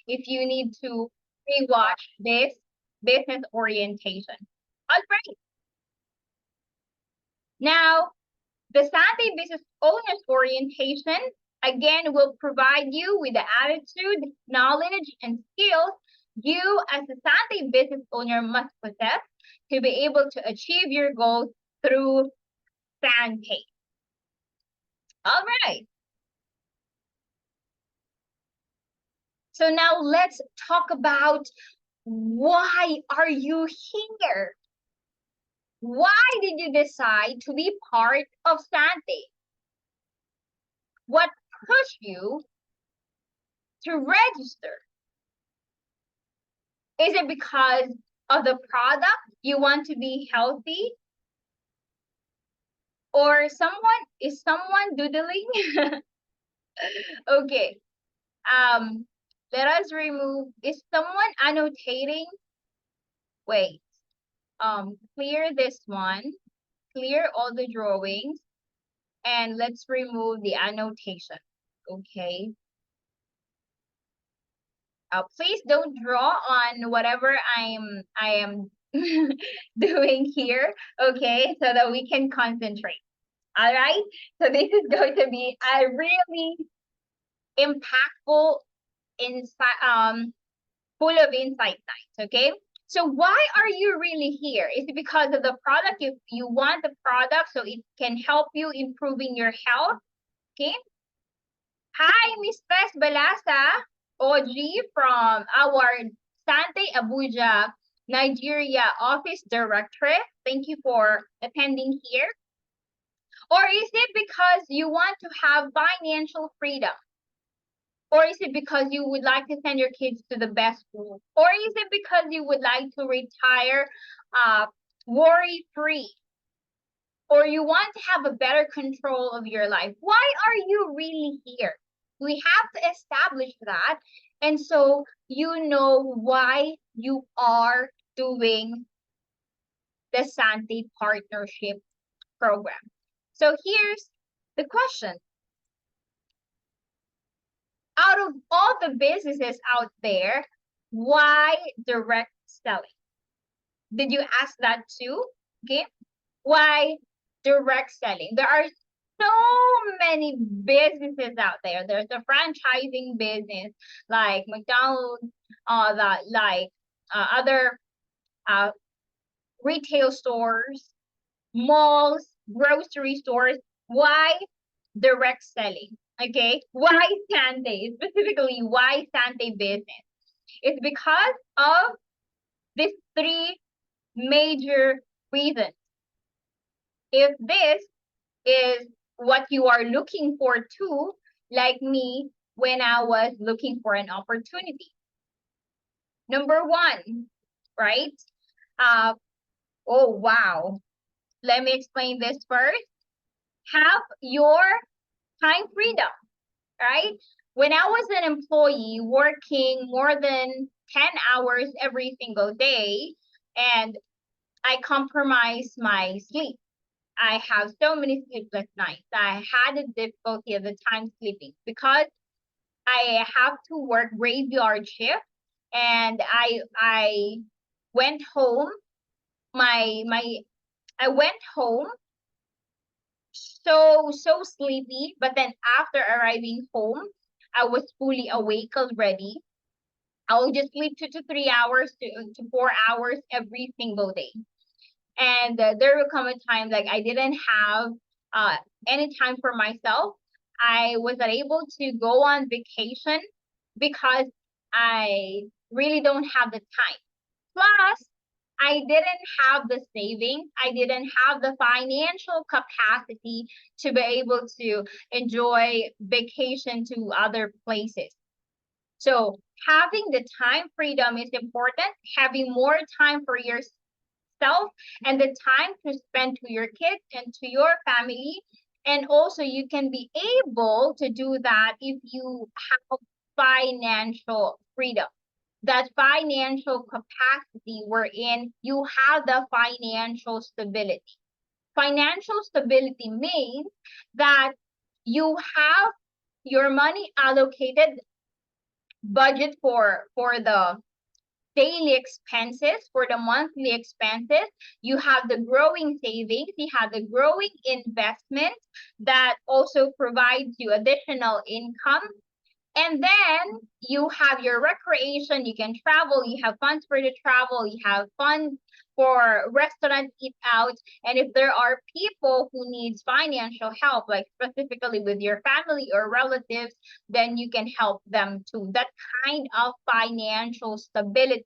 if you need to rewatch this business orientation. All right. Now, the Sante Business Owners Orientation, again, will provide you with the attitude, knowledge, and skills you as a Sante business owner must possess to be able to achieve your goals through Sante. All right. So now let's talk about why are you here? Why did you decide to be part of Sante? What pushed you to register? Is it because of the product you want to be healthy? Or is someone doodling? Okay. Let us remove, is someone annotating? Wait. Clear this one. Clear all the drawings. And let's remove the annotation. Okay. Please don't draw on whatever I am doing here, okay, so that we can concentrate. All right. So this is going to be a really impactful insight, full of insight night. Okay. So why are you really here? Is it because of the product? If you want the product so it can help you improving your health. Okay. Hi, Miss Pes Balasa, OG from our Sante Abuja, Nigeria office directorate. Thank you for attending here. Or is it because you want to have financial freedom? Or is it because you would like to send your kids to the best school? Or is it because you would like to retire worry-free? Or you want to have a better control of your life? Why are you really here? We have to establish that. And so you know why you are doing the Sante Partnership Program. So here's the question. Out of all the businesses out there, why direct selling? Did you ask that too? Okay. Why direct selling? There are so many businesses out there. There's a franchising business like McDonald's, other retail stores, malls, grocery stores. Why direct selling? Okay, why Sante? Specifically, why Sante business? It's because of these three major reasons. If this is what you are looking for too, like me when I was looking for an opportunity. Number one, right? Oh, wow. Let me explain this first. Have your time freedom, right? When I was an employee working more than 10 hours every single day, and I compromised my sleep. I have so many sleepless nights. I had a difficulty at the time sleeping because I have to work graveyard shift, and I went home. I went home so sleepy, but then after arriving home, I was fully awake already. I will just sleep 2 to 3 hours to 4 hours every single day. And there will come a time like I didn't have any time for myself. I was not able to go on vacation because I really don't have the time. Plus, I didn't have the savings. I didn't have the financial capacity to be able to enjoy vacation to other places. So having the time freedom is important. Having more time for yourself and the time to spend to your kids and to your family. And also you can be able to do that if you have financial freedom. That financial capacity wherein you have the financial stability. Financial stability means that you have your money allocated budget for the daily expenses, for the monthly expenses. You have the growing savings, you have the growing investment that also provides you additional income. And then you have your recreation, you can travel, you have funds for the travel, you have funds for restaurant eat out. And if there are people who needs financial help, like specifically with your family or relatives, then you can help them too. That kind of financial stability.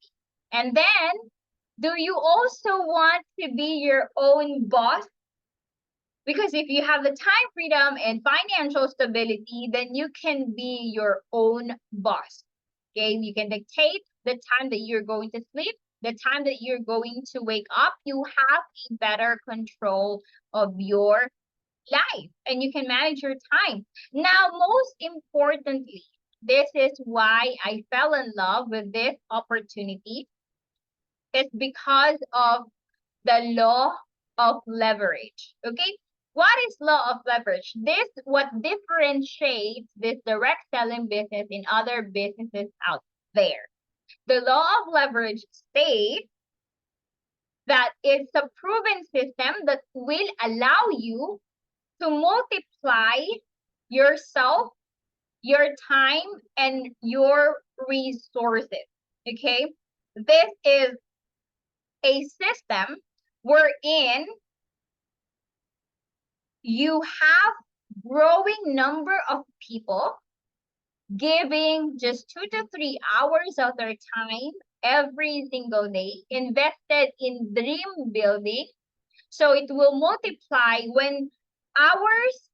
And then, do you also want to be your own boss? Because if you have the time freedom and financial stability, then you can be your own boss. Okay, you can dictate the time that you're going to sleep, the time that you're going to wake up. You have a better control of your life and you can manage your time. Now, most importantly, this is why I fell in love with this opportunity. It's because of the law of leverage. Okay, what is law of leverage? This what differentiates this direct selling business in other businesses out there. The law of leverage states that it's a proven system that will allow you to multiply yourself, your time, and your resources. Okay, this is a system wherein you have growing number of people giving just 2 to 3 hours of their time every single day invested in dream building. So it will multiply when hours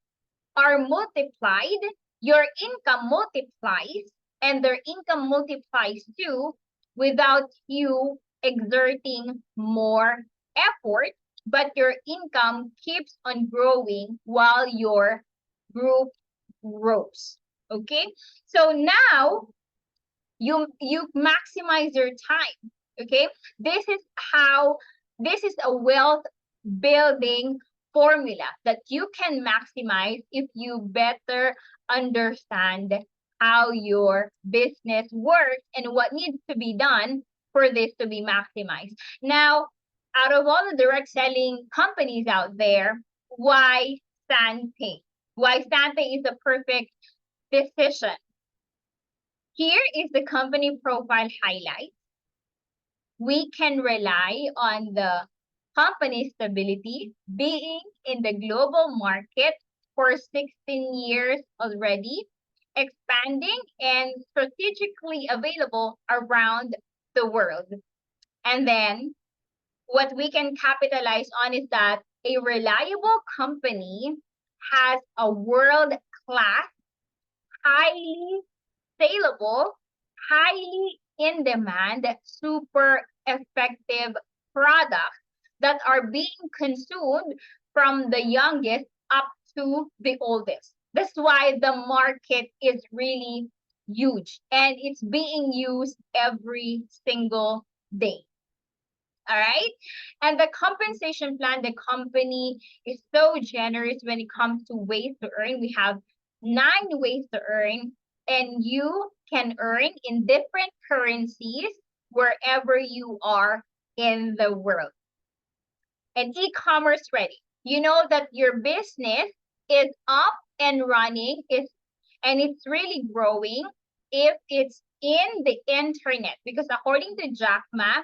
are multiplied, your income multiplies, and their income multiplies too without you exerting more effort, but your income keeps on growing while your group grows. Okay, so now you maximize your time. Okay, this is a wealth building formula that you can maximize if you better understand how your business works and what needs to be done for this to be maximized. Now, out of all the direct selling companies out there, why Sante? Why Sante is the perfect decision. Here is the company profile highlight. We can rely on the company stability, being in the global market for 16 years already, expanding and strategically available around the world. And then what we can capitalize on is that a reliable company has a world-class, highly saleable, highly in demand, super effective products that are being consumed from the youngest up to the oldest. That's why the market is really huge and it's being used every single day. All right. And the compensation plan, the company is so generous when it comes to ways to earn. We have 9 ways to earn, and you can earn in different currencies wherever you are in the world. And e-commerce ready. You know that your business is up and running, and it's really growing if it's in the internet. Because according to Jack Ma,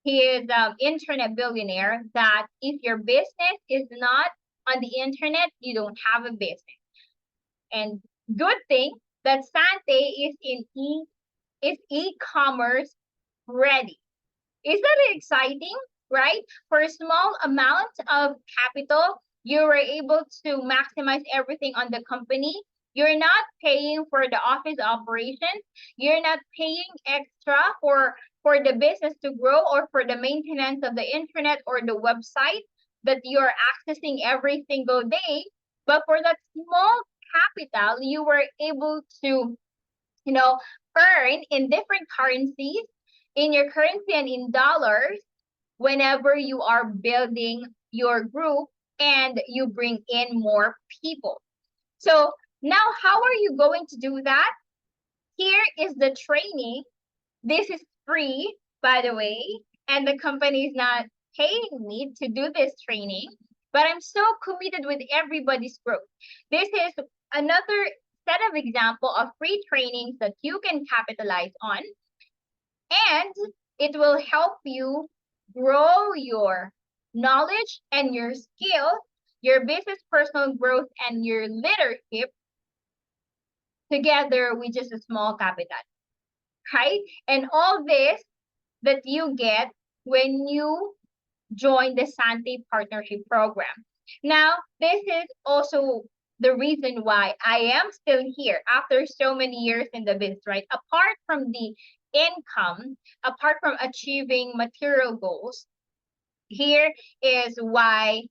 he is an internet billionaire, that if your business is not on the internet, you don't have a business. And good thing that Sante is e-commerce ready. Isn't it exciting, right? For a small amount of capital, you were able to maximize everything on the company. You're not paying for the office operations. You're not paying extra for the business to grow or for the maintenance of the internet or the website that you're accessing every single day. But for that small capital, you were able to, earn in different currencies, in your currency and in dollars, whenever you are building your group and you bring in more people. So now, how are you going to do that? Here is the training. This is free, by the way, and the company is not paying me to do this training, but I'm so committed with everybody's growth. This is another set of example of free trainings that you can capitalize on, and it will help you grow your knowledge and your skill, your business personal growth, and your leadership together with just a small capital, right? And all this that you get when you join the Sante Partnership Program. Now, this is also the reason why I am still here after so many years in the business, right? Apart from the income, apart from achieving material goals, here is why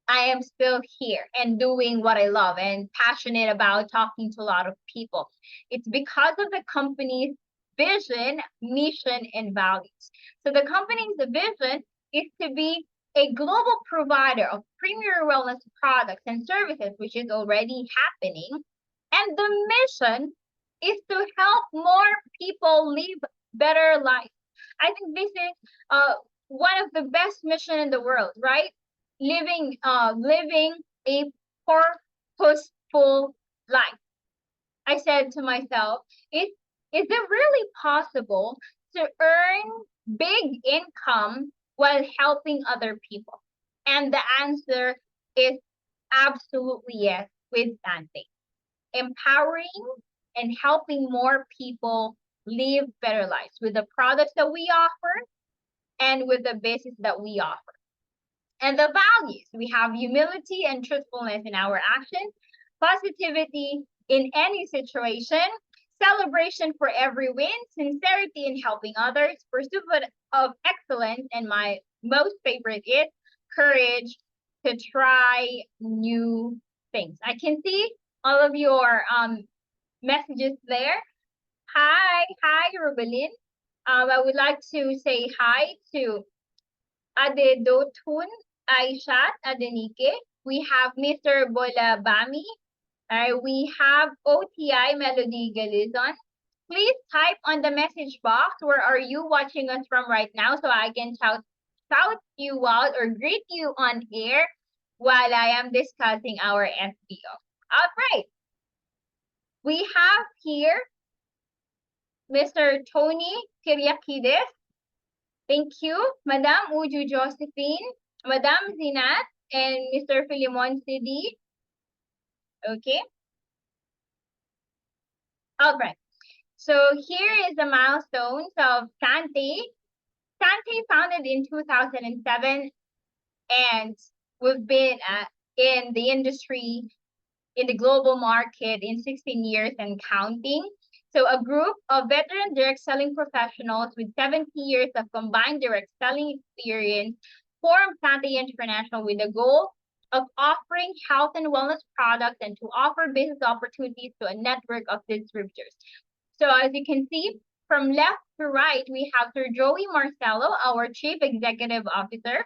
I am still here and doing what I love and passionate about talking to a lot of people. It's because of the company's vision, mission, and values. So the company's vision is to be a global provider of premier wellness products and services, which is already happening. And the mission is to help more people live better lives. I think this is one of the best mission in the world, right? Living a purposeful life. I said to myself, is it really possible to earn big income while helping other people? And the answer is absolutely yes with Dante. Empowering and helping more people live better lives with the products that we offer and with the business that we offer. And the values, we have humility and truthfulness in our actions, positivity in any situation, celebration for every win, sincerity in helping others, pursuit of excellence, and my most favorite is courage to try new things. I can see all of your messages there. Hi, Rubelin. I would like to say hi to Adedotun Aishat Adenike. We have Mr. Bolabami. We have OTI Melody Galizon. Please type on the message box where are you watching us from right now so I can shout you out or greet you on air while I am discussing our FBO. All right. We have here Mr. Tony Kiriakides. Thank you, Madam Uju Josephine, Madam Zinat, and Mr. Philemon Sidi. Okay. All right. So here is the milestones of Sante. Sante founded in 2007, and we've been in the industry, in the global market in 16 years and counting. So a group of veteran direct selling professionals with 70 years of combined direct selling experience formed Sante International with the goal of offering health and wellness products and to offer business opportunities to a network of distributors. So as you can see, from left to right, we have Sir Joey Marcelo, our Chief Executive Officer.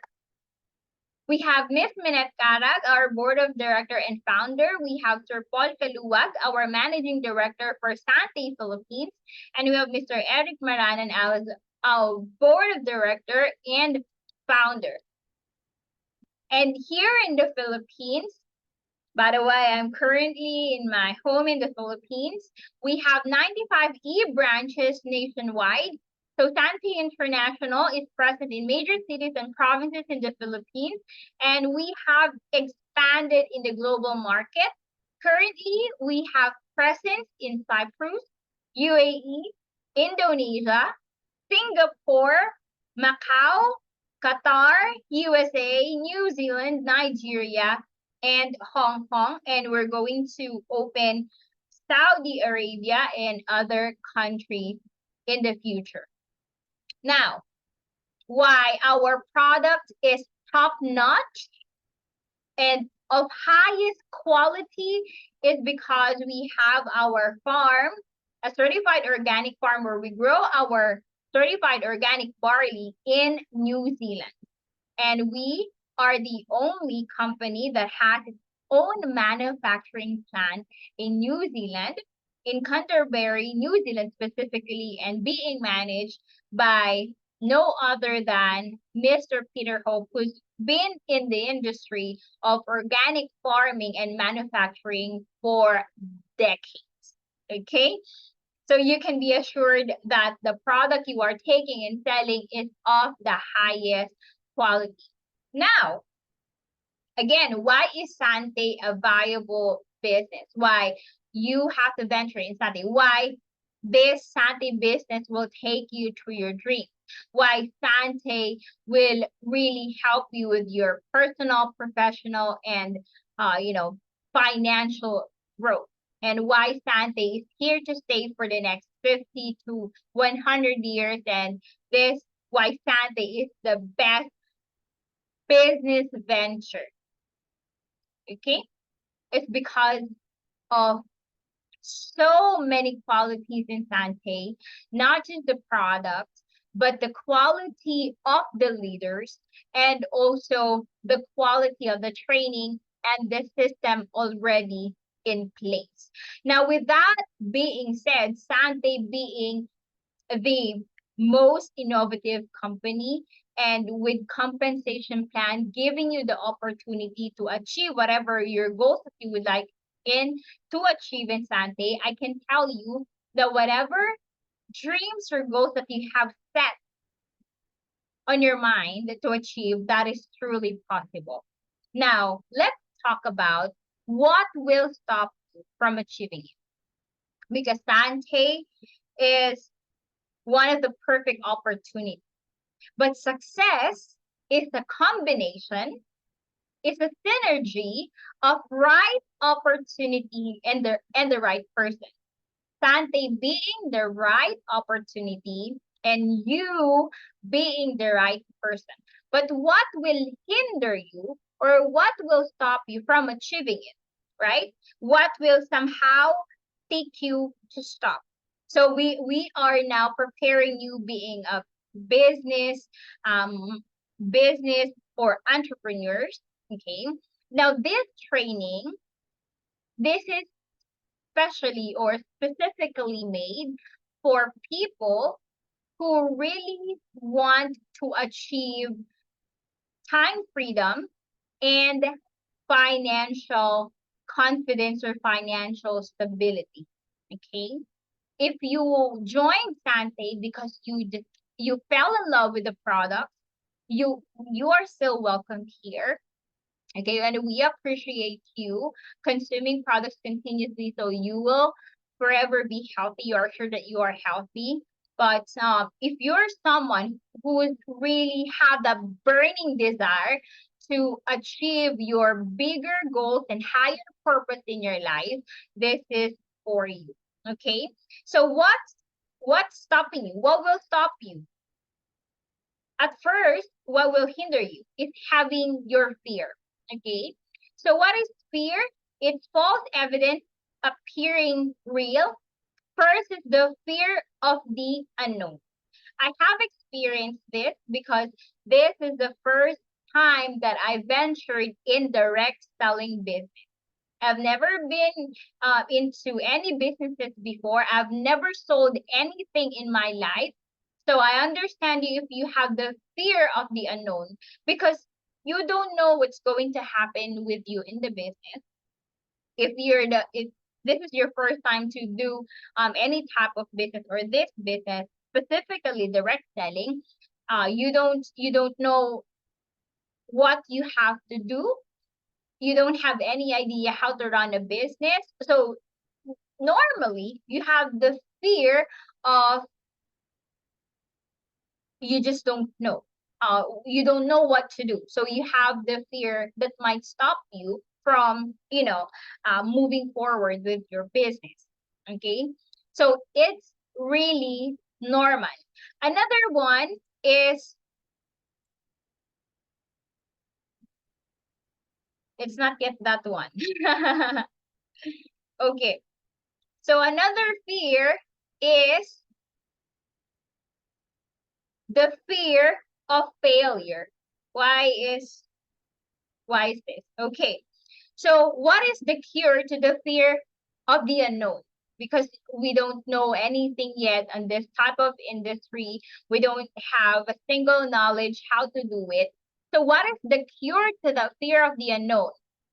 We have Ms. Minette Carag, our Board of Director and Founder. We have Sir Paul Caluwag, our Managing Director for Sante Philippines. And we have Mr. Eric Maranan as our Board of Director and Founder. And here in the Philippines, by the way, I'm currently in my home in the Philippines. We have 95 e-branches nationwide. So Sante International is present in major cities and provinces in the Philippines, and we have expanded in the global market. Currently, we have presence in Cyprus, UAE, Indonesia, Singapore, Macau, Qatar, USA, New Zealand, Nigeria, and Hong Kong. And we're going to open Saudi Arabia and other countries in the future. Now, why our product is top-notch and of highest quality is because we have our farm, a certified organic farm where we grow our certified organic barley in New Zealand. And we are the only company that has its own manufacturing plant in New Zealand in Canterbury, New Zealand specifically, and being managed by no other than Mr. Peter Hope, who's been in the industry of organic farming and manufacturing for decades. Okay? So you can be assured that the product you are taking and selling is of the highest quality. Now, again, why is Sante a viable business? Why you have to venture in Sante? Why this Sante business will take you to your dream? Why Sante will really help you with your personal, professional, and financial growth? And why Sante is here to stay for the next 50 to 100 years? And this why Sante is the best business venture. Okay, it's because of so many qualities in Sante, not just the products, but the quality of the leaders and also the quality of the training and the system already in place. Now, with that being said, Sante being the most innovative company and with compensation plan giving you the opportunity to achieve whatever your goals that you would like in to achieve in Sante, I can tell you that whatever dreams or goals that you have set on your mind to achieve, that is truly possible. Now, let's talk about what will stop you from achieving it. Because Sante is one of the perfect opportunities. But success is a combination, it's a synergy of right opportunity and the right person. Sante being the right opportunity and you being the right person. But what will hinder you or what will stop you from achieving it, right? What will somehow take you to stop? So we are now preparing you being a business, business or entrepreneurs. Okay. Now this training, this is specially or specifically made for people who really want to achieve time freedom and financial confidence or financial stability. Okay. If you join Sante because you fell in love with the product, you are still welcome here. Okay, and we appreciate you consuming products continuously so you will forever be healthy. You are sure that you are healthy. But if you're someone who is really have the burning desire to achieve your bigger goals and higher purpose in your life, this is for you. Okay, so what's stopping you? What will stop you? At first, what will hinder you is having your fear. Okay, so what is fear? It's false evidence appearing real. First is the fear of the unknown. I have experienced this because this is the first time that I ventured in direct selling business. I've never been into any businesses before. I've never sold anything in my life. So I understand you if you have the fear of the unknown because you don't know what's going to happen with you in the business. If this is your first time to do any type of business or this business, specifically direct selling, you don't know what you have to do. You don't have any idea how to run a business. So normally you have the fear of you just don't know. You don't know what to do. So you have the fear that might stop you from, moving forward with your business. Okay. So it's really normal. Another one is, it's not yet that one. Okay. So another fear is the fear of failure. Why is this? Okay. So what is the cure to the fear of the unknown? because we don't know anything yet on this type of industry. We don't have a single knowledge how to do it. So what is the cure to the fear of the unknown?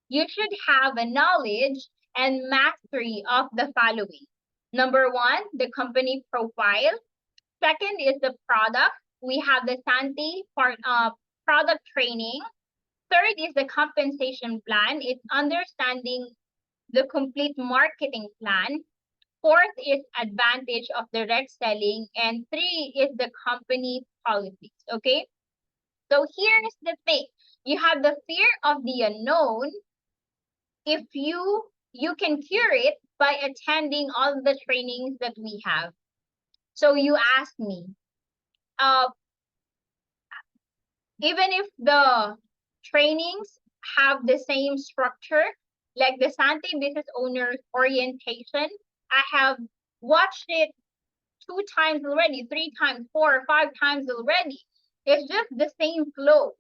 You should have a knowledge and mastery of the following. Number one, the company profile. Second is the product. We have the Sante product training. Third is the compensation plan. It's understanding the complete marketing plan. Fourth is advantage of direct selling. And three is the company policies. Okay. So here's the thing. You have the fear of the unknown. If you can cure it by attending all the trainings that we have. So you ask me, uh, even if the trainings have the same structure, like the Sante Business Owners Orientation, I have watched it 2 times already, 3 times, 4 or 5 times already. It's just the same flow,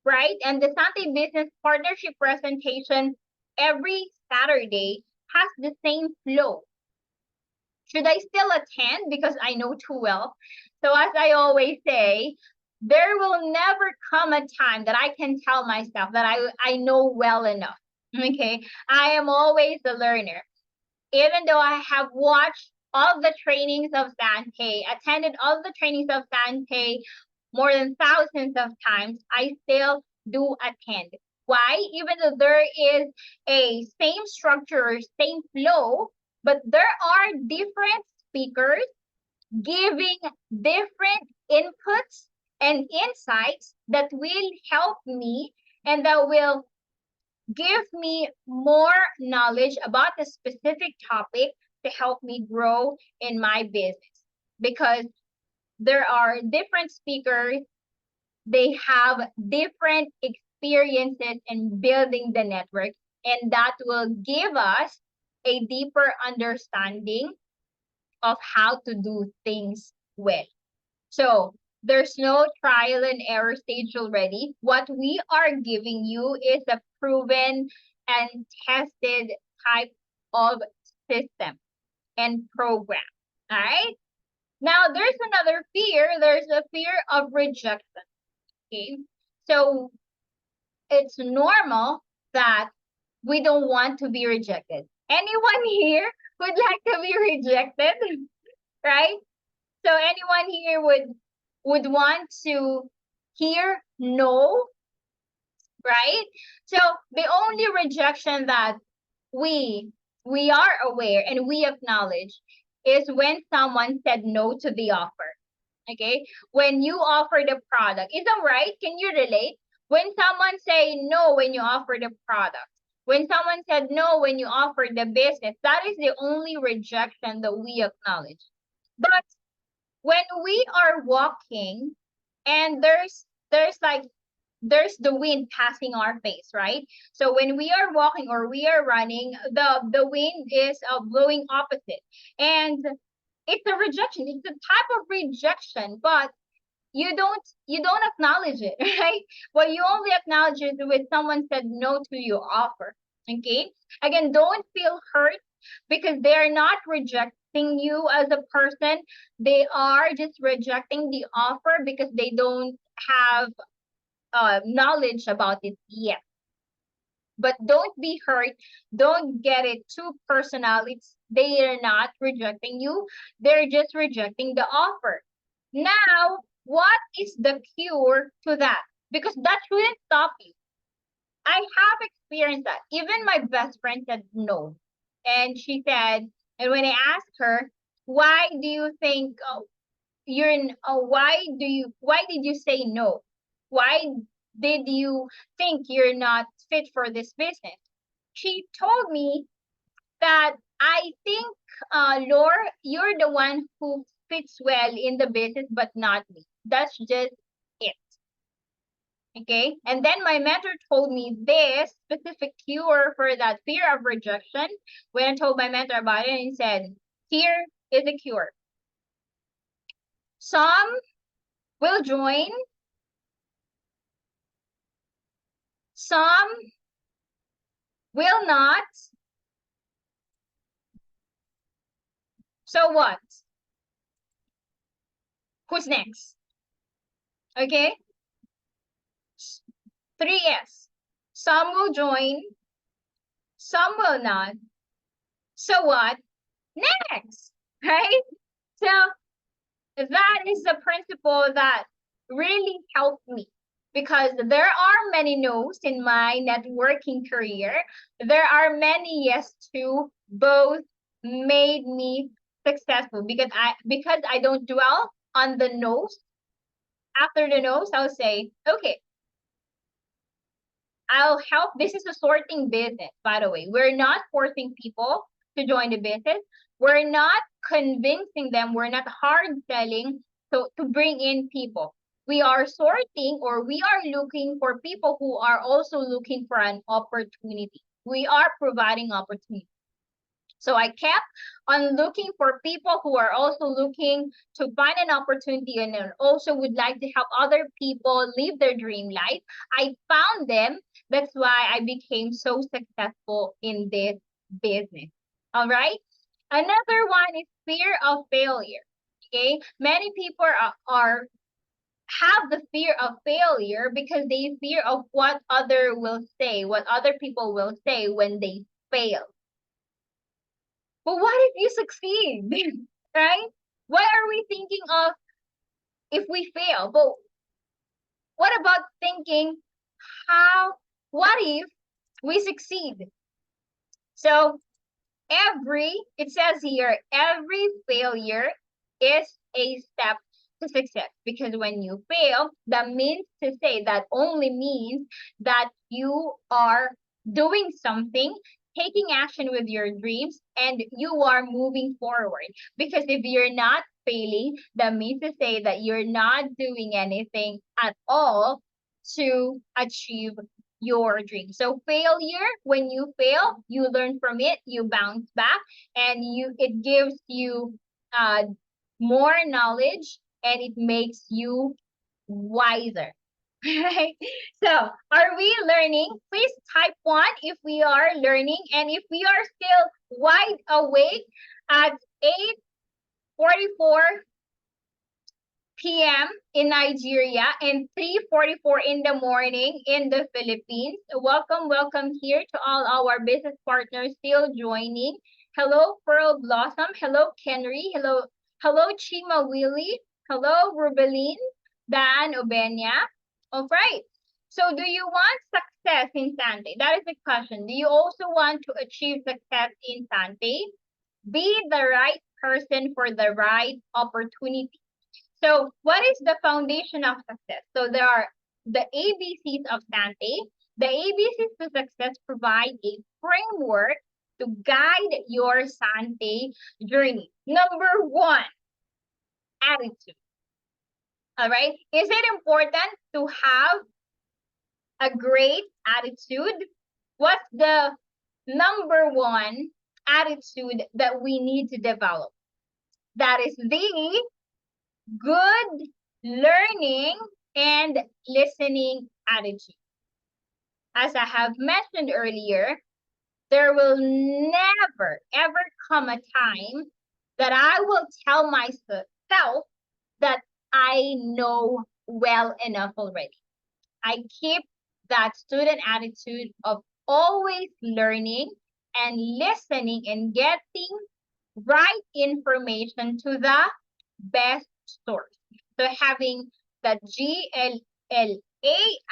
right? And the Sante Business Partnership presentation every Saturday has the same flow. Should I still attend because I know too well? So as I always say, there will never come a time that I can tell myself that I know well enough. Okay. I am always a learner. Even though I have watched all the trainings of Sante, attended all the trainings of Sante more than thousands of times, I still do attend. Why? Even though there is a same structure, same flow, but there are different speakers giving different inputs and insights that will help me and that will give me more knowledge about a specific topic to help me grow in my business. Because there are different speakers, they have different experiences in building the network, and that will give us a deeper understanding of how to do things well. So there's no trial and error stage already. What we are giving you is a proven and tested type of system and program. All right. Now there's another fear. There's a fear of rejection. Okay. So it's normal that we don't want to be rejected. Anyone here would like to be rejected, right? So anyone here would want to hear no, right? So the only rejection that we we are aware and we acknowledge is when someone said no to the offer. Okay? When you offer the product. Is that right? Can you relate? When someone say no when you offer the product. When someone said no when you offer the business, that is the only rejection that we acknowledge. But when we are walking and there's the wind passing our face, right? So when we are walking or we are running, the wind is blowing opposite, and it's a rejection. It's a type of rejection, but you don't acknowledge it, right? Well, you only acknowledge it when someone said no to your offer. Okay. Again, don't feel hurt because they're not rejecting you as a person. They are just rejecting the offer because they don't have knowledge about it yet. But don't be hurt. Don't get it too personal. They are not rejecting you. They're just rejecting the offer. Now, what is the cure to that? Because that shouldn't stop you. I have experienced that. Even my best friend said no. And she said, and when I asked her, why do you think why did you say no? Why did you think you're not fit for this business? She told me that I think, Laura, you're the one who fits well in the business, but not me. That's just it. Okay. And then my mentor told me this specific cure for that fear of rejection. When I told my mentor about it, he said, here is a cure. Some will join, some will not, So what? Who's next? Okay? 3S. Some will join, some will not. So what? Next, right? So that is the principle that really helped me because there are many no's in my networking career. There are many yes to both made me successful because I don't dwell on the no's. After the no's, I'll say, okay, I'll help. This is a sorting business, by the way. We're not forcing people to join the business. We're not convincing them. We're not hard selling to bring in people. We are sorting or we are looking for people who are also looking for an opportunity. We are providing opportunity. So I kept on looking for people who are also looking to find an opportunity and also would like to help other people live their dream life. I found them. That's why I became so successful in this business. All right. Another one is fear of failure. Okay. Many people are have the fear of failure because they fear of what other will say, what other people will say when they fail. But what if you succeed? Right? What are we thinking of if we fail? But what about thinking what if we succeed? So it says here, every failure is a step to success because when you fail, that means to say that only means that you are doing something, taking action with your dreams, and you are moving forward. Because if you're not failing, that means to say that you're not doing anything at all to achieve your dream. So failure, when you fail, you learn from it, you bounce back, and it gives you more knowledge and it makes you wiser. Right? So are we learning? Please type one if we are learning, and if we are still wide awake at 8:44 p.m. in Nigeria and 3:44 in the morning in the Philippines. Welcome here to all our business partners still joining. Hello, Pearl Blossom. Hello, Kenry. Hello, Chima Willie. Hello, Rubeline. Dan Obenya. All right. So do you want success in Sante? That is the question. Do you also want to achieve success in Sante? Be the right person for the right opportunity. So what is the foundation of success? So there are the ABCs of Sante. The ABCs to success provide a framework to guide your Sante journey. Number one, attitude. All right. Is it important to have a great attitude? What's the number one attitude that we need to develop? That is the good learning and listening attitude. As I have mentioned earlier, there will never ever come a time that I will tell myself that I know well enough already. I keep that student attitude of always learning and listening and getting right information to the best source. So having that GLLA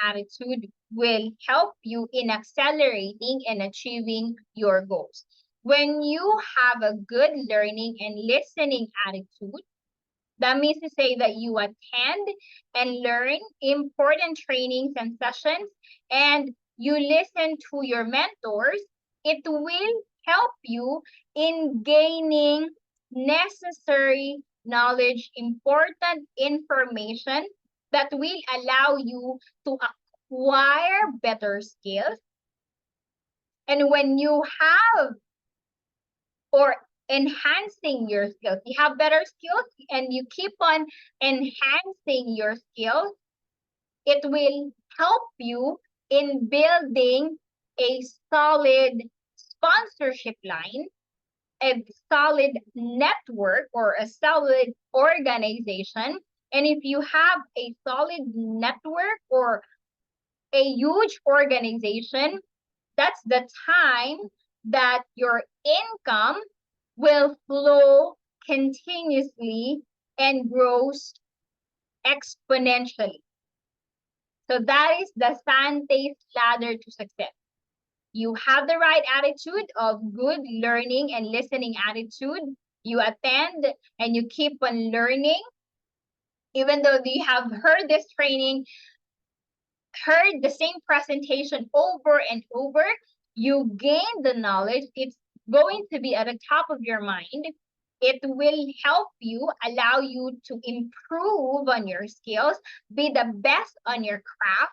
attitude will help you in accelerating and achieving your goals. When you have a good learning and listening attitude, that means to say that you attend and learn important trainings and sessions and you listen to your mentors, it will help you in gaining necessary knowledge, important information that will allow you to acquire better skills. And when you have or enhancing your skills, you have better skills and you keep on enhancing your skills, it will help you in building a solid sponsorship line a solid network or a solid organization. And if you have a solid network or a huge organization, that's the time that your income will flow continuously and grows exponentially. So that is the Sante's ladder to success. You have the right attitude of good learning and listening attitude. You attend and you keep on learning. Even though you have heard this training, heard the same presentation over and over, you gain the knowledge. It's going to be at the top of your mind. It will help you, allow you to improve on your skills, be the best on your craft.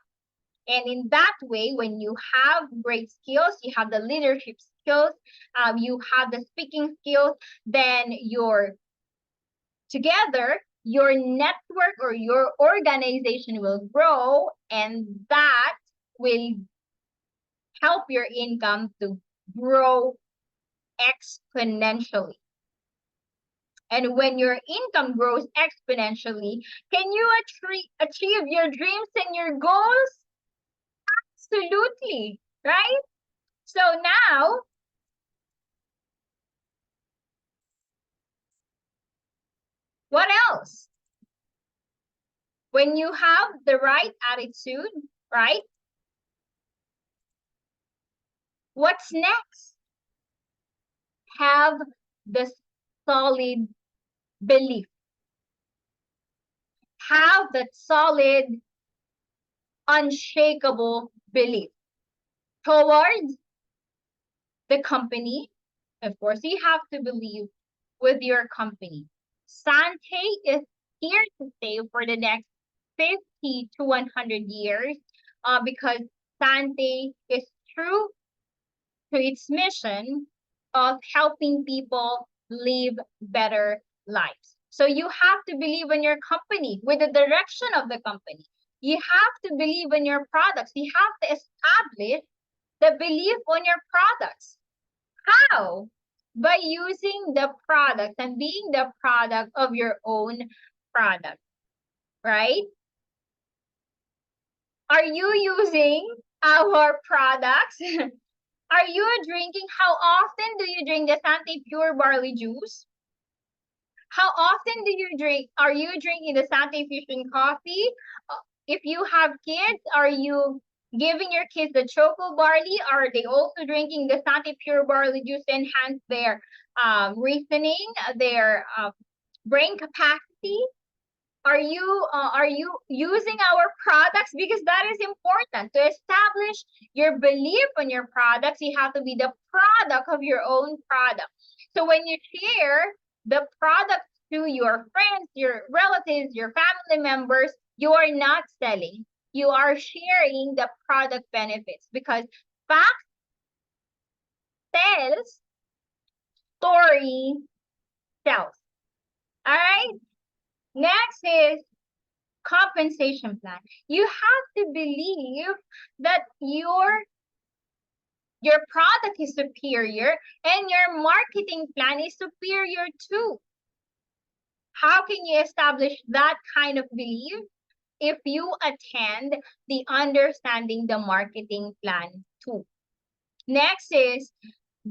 And in that way, when you have great skills, you have the leadership skills, you have the speaking skills, then you're together, your network or your organization will grow, and that will help your income to grow exponentially. And when your income grows exponentially, can you achieve your dreams and your goals? Absolutely, right? So now, what else? When you have the right attitude, right? What's next? Have the solid belief. Have that solid, unshakable belief towards the company. Of course, you have to believe with your company. Sante is here to stay for the next 50 to 100 years because Sante is true to its mission of helping people live better lives. So you have to believe in your company with the direction of the company. You have to believe in your products. You have to establish the belief on your products. How? By using the product and being the product of your own product, right? Are you using our products? Are you drinking? How often do you drink the Sante Pure Barley Juice? How often do you drink? Are you drinking the Sante Fusion Coffee? If you have kids, are you giving your kids the Choco Barley? Are they also drinking the Sante Pure Barley Juice to enhance their reasoning, their brain capacity? Are you using our products? Because that is important. To establish your belief in your products, you have to be the product of your own product. So when you share the product to your friends, your relatives, your family members, you are not selling. You are sharing the product benefits because fact sells, story sells. All right. Next is compensation plan. You have to believe that your product is superior and your marketing plan is superior too. How can you establish that kind of belief? If you attend the understanding the marketing plan too. Next is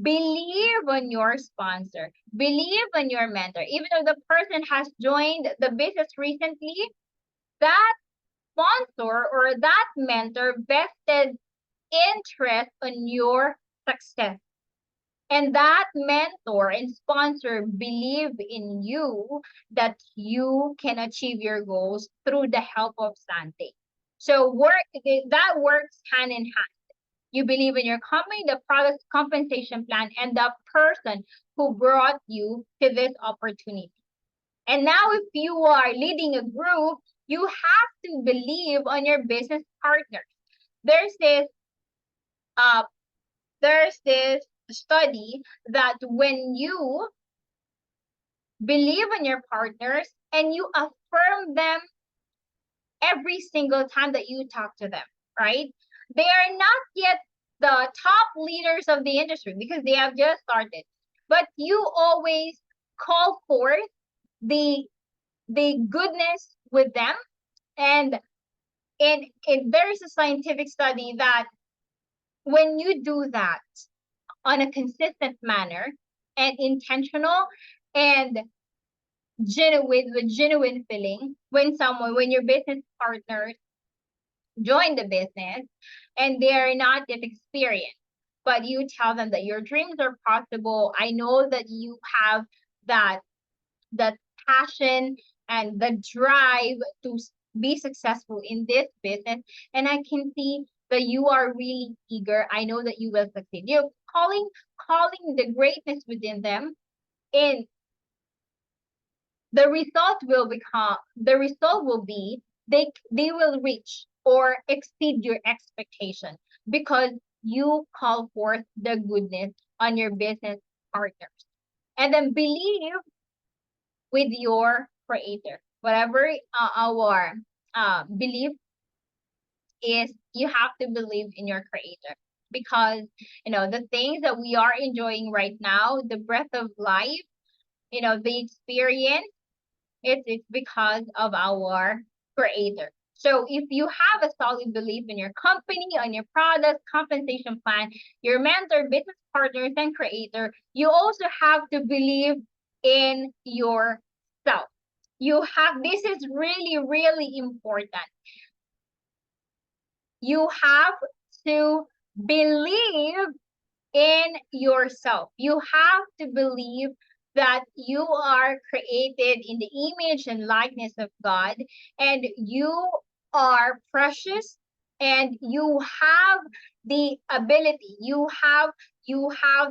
believe on your sponsor. Believe on your mentor. Even though the person has joined the business recently, that sponsor or that mentor vested interest on your success. And that mentor and sponsor believe in you that you can achieve your goals through the help of Sante. So that works hand in hand. You believe in your company, the product compensation plan, and the person who brought you to this opportunity. And now if you are leading a group, you have to believe on your business partners. There's this study that when you believe in your partners and you affirm them every single time that you talk to them, right? They are not yet the top leaders of the industry because they have just started. but you always call forth the goodness with them. And there's a scientific study that when you do that on a consistent manner and intentional and genuine, with genuine feeling, when your business partners join the business and they are not yet experienced, but you tell them that your dreams are possible. I know that you have that that passion and the drive to be successful in this business, and I can see that you are really eager. I know that you will succeed. You're calling the greatness within them, and the result will be they will reach or exceed your expectation because you call forth the goodness on your business partners. And then believe with your creator. Whatever our belief is, you have to believe in your creator, because the things that we are enjoying right now, the breath of life, the experience, it's because of our creator. So if you have a solid belief in your company, on your product, compensation plan, your mentor, business partners, and creator, you also have to believe in yourself. This is really, really important. You have to believe in yourself. You have to believe that you are created in the image and likeness of God, and you are precious, and you have the ability, you have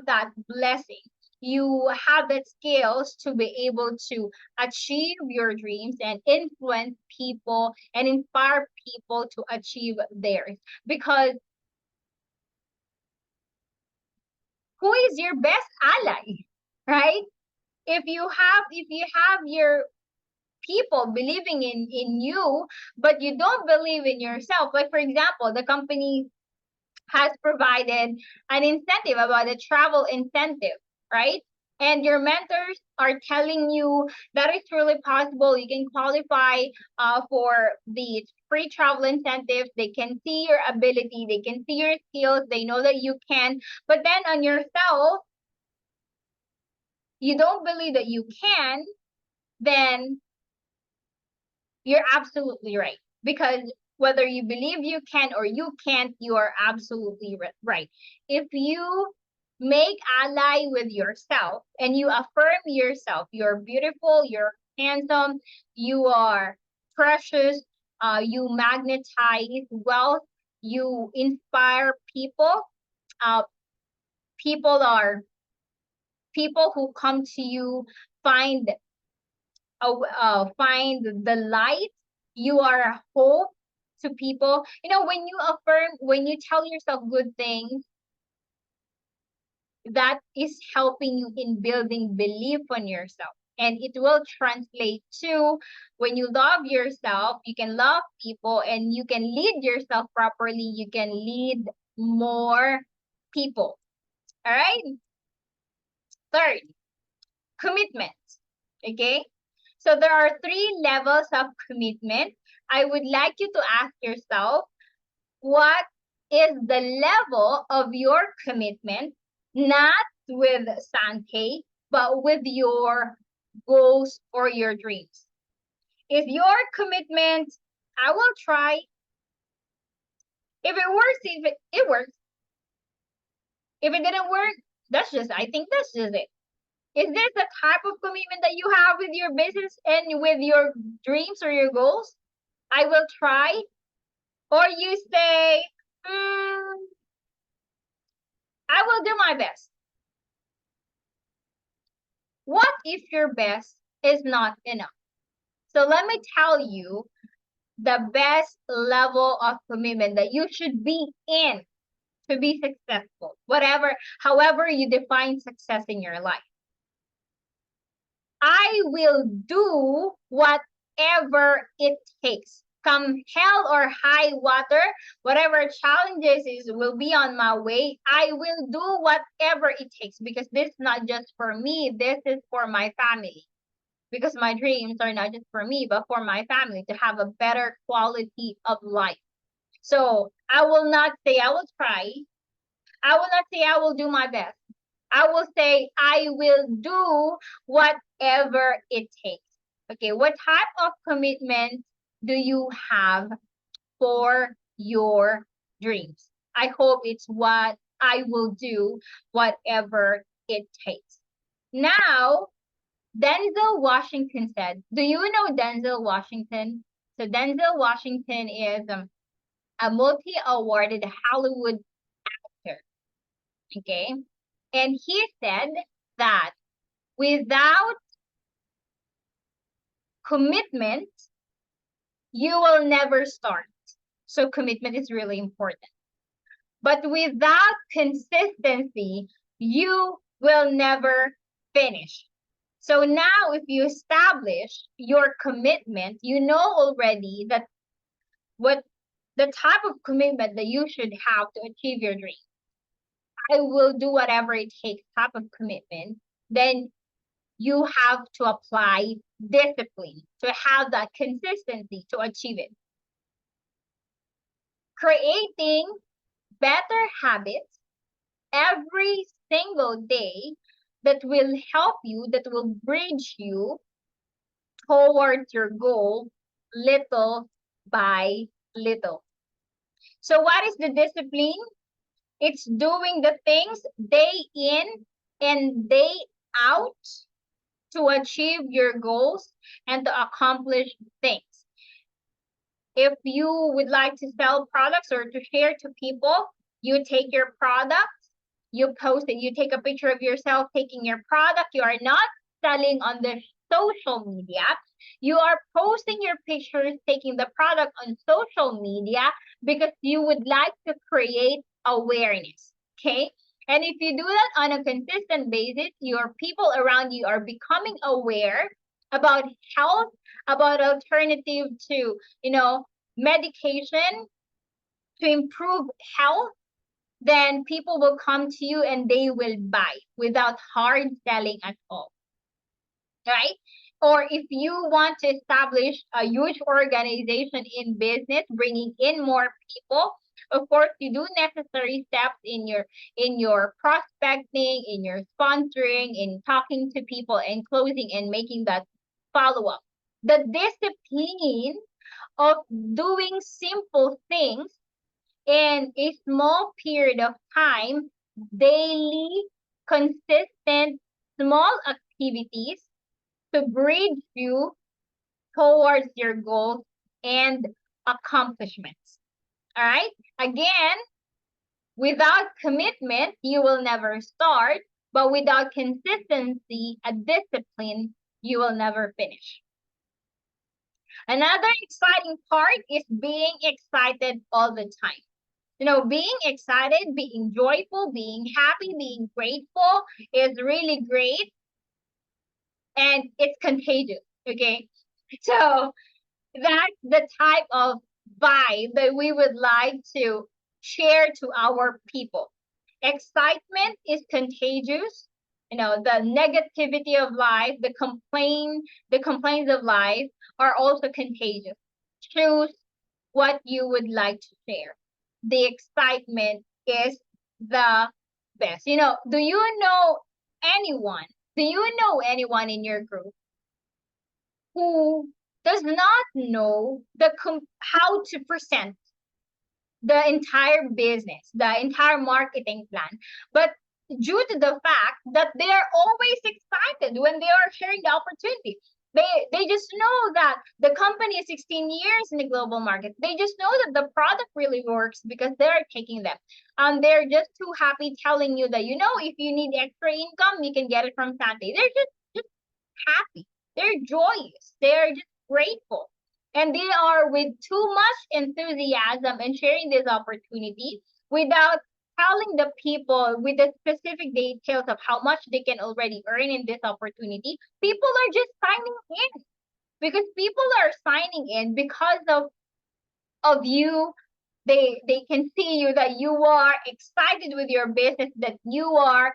that blessing, you have the skills to be able to achieve your dreams and influence people and inspire people to achieve theirs. Because who is your best ally, right? If you have your people believing in you, but you don't believe in yourself, like for example, the company has provided an incentive, about a travel incentive, right? And your mentors are telling you that it's really possible you can qualify for the free travel incentives. They can see your ability, they can see your skills, they know that you can. But then on yourself, you don't believe that you can, then you're absolutely right. Because whether you believe you can or you can't, you are absolutely right. If you make ally with yourself and you affirm yourself, you're beautiful, you're handsome, you are precious, you magnetize wealth, you inspire people. Uh, people who come to you find find the light. You are a hope to people. When you affirm, when you tell yourself good things, that is helping you in building belief on yourself. And it will translate to, when you love yourself, you can love people, and you can lead yourself properly. You can lead more people. All right. Third, commitment. Okay. So there are 3 levels of commitment. I would like you to ask yourself, what is the level of your commitment, not with Sante, but with your goals or your dreams? If your commitment, I will try. If it works, if it works. If it didn't work, I think that's just it. Is this the type of commitment that you have with your business and with your dreams or your goals? I will try. Or you say, I will do my best. What if your best is not enough? So let me tell you the best level of commitment that you should be in to be successful, however you define success in your life. I will do whatever it takes come hell or high water, whatever challenges will be on my way, I will do whatever it takes, because this is not just for me, this is for my family. Because my dreams are not just for me, but for my family to have a better quality of life. So I will not say I will try. I will not say I will do my best. I will say I will do whatever it takes. Okay, what type of commitment do you have for your dreams? I hope it's what I will do, whatever it takes. Now, Denzel Washington said, do you know Denzel Washington? So Denzel Washington is a multi-awarded Hollywood actor. Okay. And he said that without commitment, you will never start. So commitment is really important. But without consistency, you will never finish. So now if you establish your commitment, you know already that what the type of commitment that you should have to achieve your dream. I will do whatever it takes type of commitment. Then you have to apply discipline to have that consistency to achieve it. Creating better habits every single day that will help you, that will bridge you towards your goal little by little. So what is the discipline? It's doing the things day in and day out to achieve your goals and to accomplish things. If you would like to sell products or to share to people, you take your products, you post it, you take a picture of yourself taking your product. You are not selling on the social media. You are posting your pictures taking the product on social media because you would like to create awareness. Okay. And if you do that on a consistent basis, your people around you are becoming aware about health, about alternative to, medication to improve health, then people will come to you and they will buy without hard selling at all. Right? Or if you want to establish a huge organization in business, bringing in more people, of course, you do necessary steps in your prospecting, in your sponsoring, in talking to people and closing and making that follow up. The discipline of doing simple things in a small period of time, daily, consistent, small activities to bridge you towards your goals and accomplishments. All right. Again, without commitment, you will never start, but without consistency, a discipline, you will never finish. Another exciting part is being excited all the time. Being excited, being joyful, being happy, being grateful is really great and it's contagious. Okay. So that's the type of vibe that we would like to share to our people. Excitement is contagious. The negativity of life, the complaints of life are also contagious. Choose what you would like to share. The excitement is the best. Do you know anyone? Do you know anyone in your group who does not know how to present the entire business, the entire marketing plan, but due to the fact that they are always excited when they are sharing the opportunity. They just know that the company is 16 years in the global market. They just know that the product really works because they're taking them. They're just too happy telling you that, if you need extra income, you can get it from Sante. They're just happy. They're joyous. They're just grateful. And they are with too much enthusiasm and sharing this opportunity without telling the people with the specific details of how much they can already earn in this opportunity. People are just signing in because people are signing in because of of you. They can see you that you are excited with your business, that you are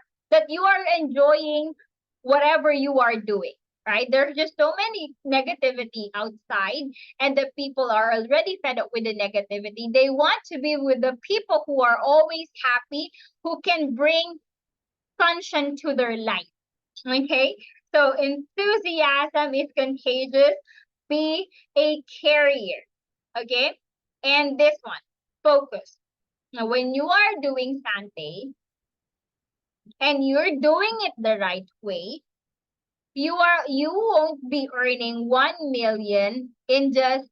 enjoying whatever you are doing, right? There's just so many negativity outside, and the people are already fed up with the negativity. They want to be with the people who are always happy, who can bring sunshine to their life. Okay? So enthusiasm is contagious. Be a carrier. Okay? And this one, focus. Now, when you are doing Sante and you're doing it the right way, you won't be earning 1 million in just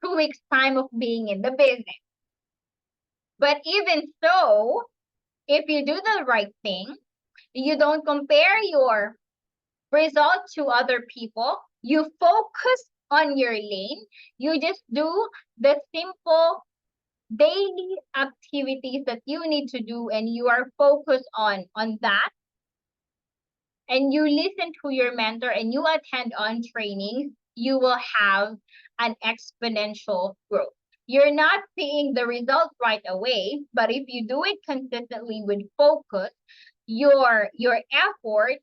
2 weeks time of being in the business. But even so, if you do the right thing, you don't compare your result to other people, you focus on your lane, you just do the simple daily activities that you need to do, and you are focused on that, and you listen to your mentor and you attend on training, you will have an exponential growth. You're not seeing the result right away, but if you do it consistently with focus, your effort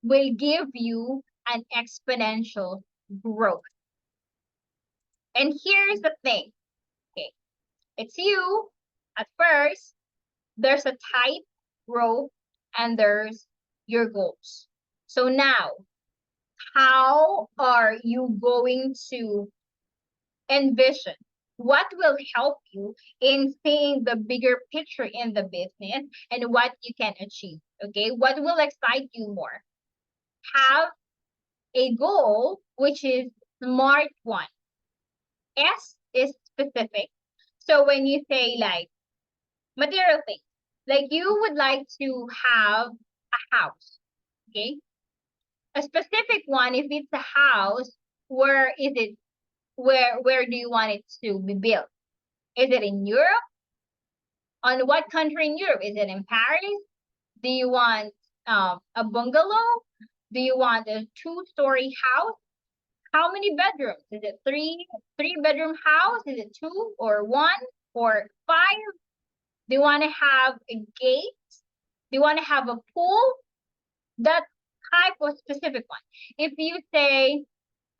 will give you an exponential growth. And here's the thing, okay? It's you at first, there's a type growth, and there's your goals. So now, how are you going to envision what will help you in seeing the bigger picture in the business and what you can achieve? Okay, what will excite you more? Have a goal which is smart one. S is specific. So when you say like material things, like you would like to have a house, okay? A specific one, if it's a house, where is it? Where do you want it to be built? Is it in Europe? On what country in Europe? Is it in Paris? Do you want a bungalow? Do you want a two-story house? How many bedrooms? Is it three bedroom house? Is it two or one or five? Do you want to have a gate? Do you want to have a pool? That type of specific one. If you say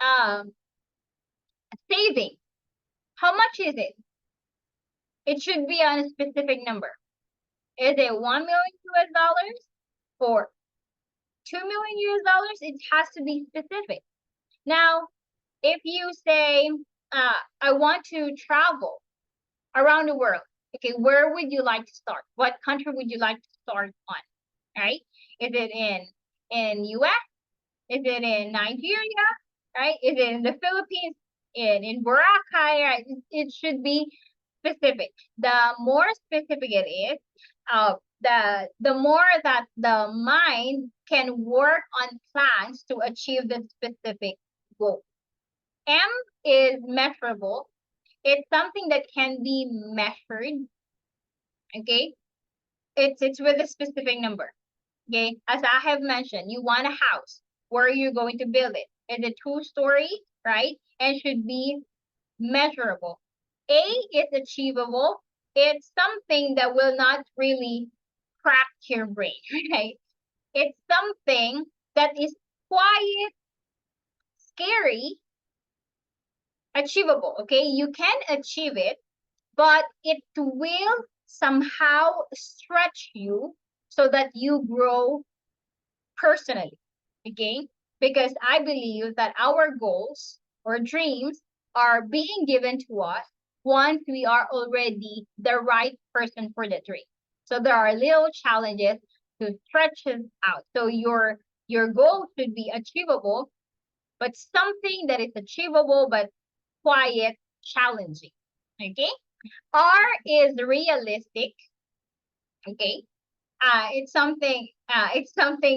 um, saving, how much is it? It should be on a specific number. Is it 1 million US dollars or 2 million US dollars? It has to be specific. Now, if you say, I want to travel around the world, okay, where would you like to start? What country would you like to start on? Right? Is it in US? Is it in Nigeria? Right? Is it in the Philippines? In Boracay? Right? It should be specific. The more specific it is, the more that the mind can work on plans to achieve the specific goal. M is measurable. It's something that can be measured. Okay, it's with a specific number. Okay, as I have mentioned, you want a house. Where are you going to build it? Is it two-story, right? And should be measurable. A is achievable. It's something that will not really crack your brain, right? It's something that is quiet, scary, achievable. Okay, you can achieve it, but it will somehow stretch you so that you grow personally. Okay, because I believe that our goals or dreams are being given to us once we are already the right person for the dream. So there are little challenges to stretch it out. So your goal should be achievable, but something that is achievable but quiet, challenging. Okay. R is realistic. Okay. It's something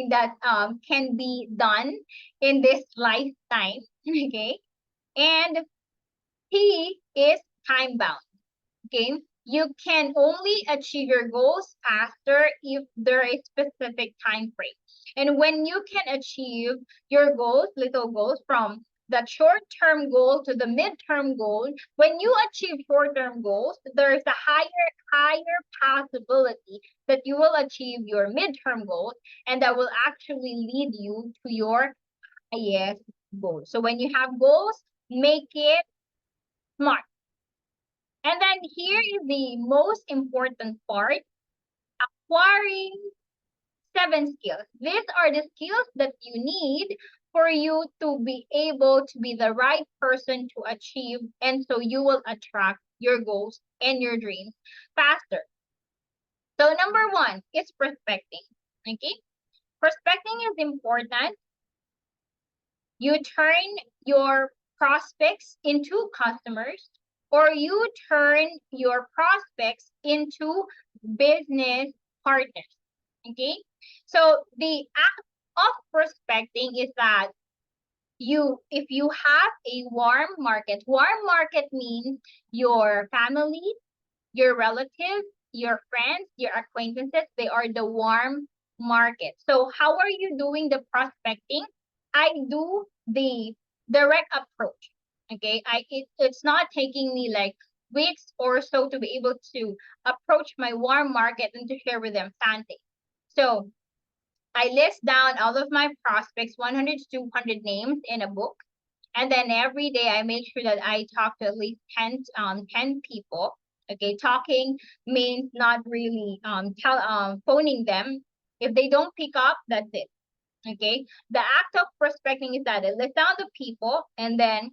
that can be done in this lifetime. Okay. And T is time bound. Okay. You can only achieve your goals faster if there is specific time frame. And when you can achieve your goals, little goals from that short-term goal to the mid-term goal. When you achieve short-term goals, there's a higher possibility that you will achieve your mid-term goals, and that will actually lead you to your highest goal. So when you have goals, make it smart. And then here is the most important part: acquiring 7 skills. These are the skills that you need for you to be able to be the right person to achieve, and so you will attract your goals and your dreams faster. So number one is prospecting. Okay, prospecting is important. You turn your prospects into customers, or you turn your prospects into business partners. Okay, so the act of prospecting is that if you have a warm market means your family, your relatives, your friends, your acquaintances, they are the warm market. So how are you doing the prospecting? I do the direct approach. Okay, it's not taking me like weeks or so to be able to approach my warm market and to share with them Sante. So I list down all of my prospects, 100 to 200 names in a book. And then every day I make sure that I talk to at least 10 people. Okay, talking means not really phoning them. If they don't pick up, that's it. Okay, the act of prospecting is that I list down the people, and then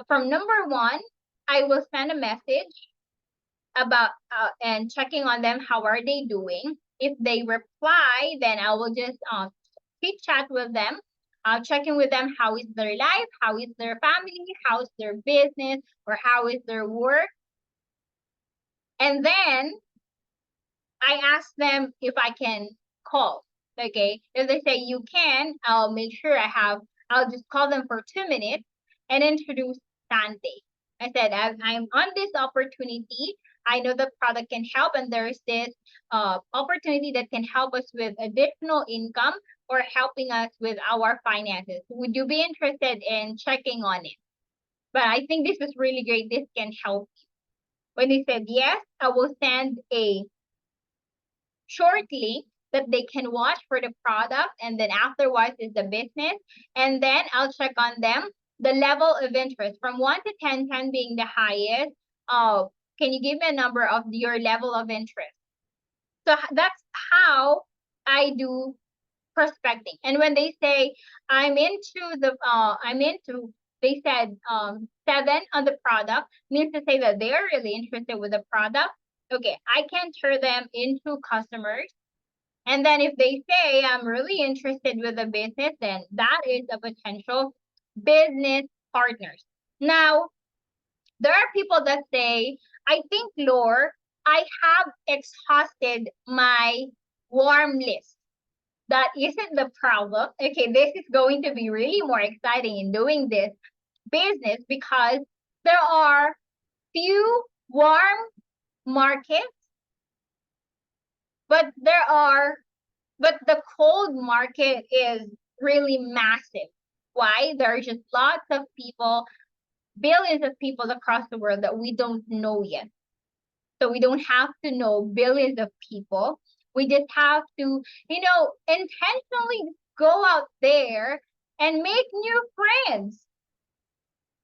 from number one, I will send a message about and checking on them, how are they doing. If they reply, then I will just chit chat with them. I'll check in with them, how is their life, how is their family, how is their business, or how is their work. And then I ask them if I can call. Okay, if they say you can, I'll make sure I'll just call them for 2 minutes and introduce Sante. I said, I'm on this opportunity. I know the product can help, and there's this opportunity that can help us with additional income or helping us with our finances. Would you be interested in checking on it? But I think this is really great. This can help you. When they said yes, I will send a short link that they can watch for the product, and then afterwards is the business, and then I'll check on them the level of interest from 1 to 10, 10 being the highest. Can you give me a number of your level of interest? So that's how I do prospecting. And when they say they said 7 on the product, means to say that they are really interested with the product. Okay, I can turn them into customers. And then if they say I'm really interested with the business, then that is a potential business partners. Now, there are people that say, I think, Lore, I have exhausted my warm list. That isn't the problem. Okay, this is going to be really more exciting in doing this business because there are few warm markets, but the cold market is really massive. Why? There are just lots of people, billions of people across the world that we don't know yet. So we don't have to know billions of people. We just have to, intentionally go out there and make new friends.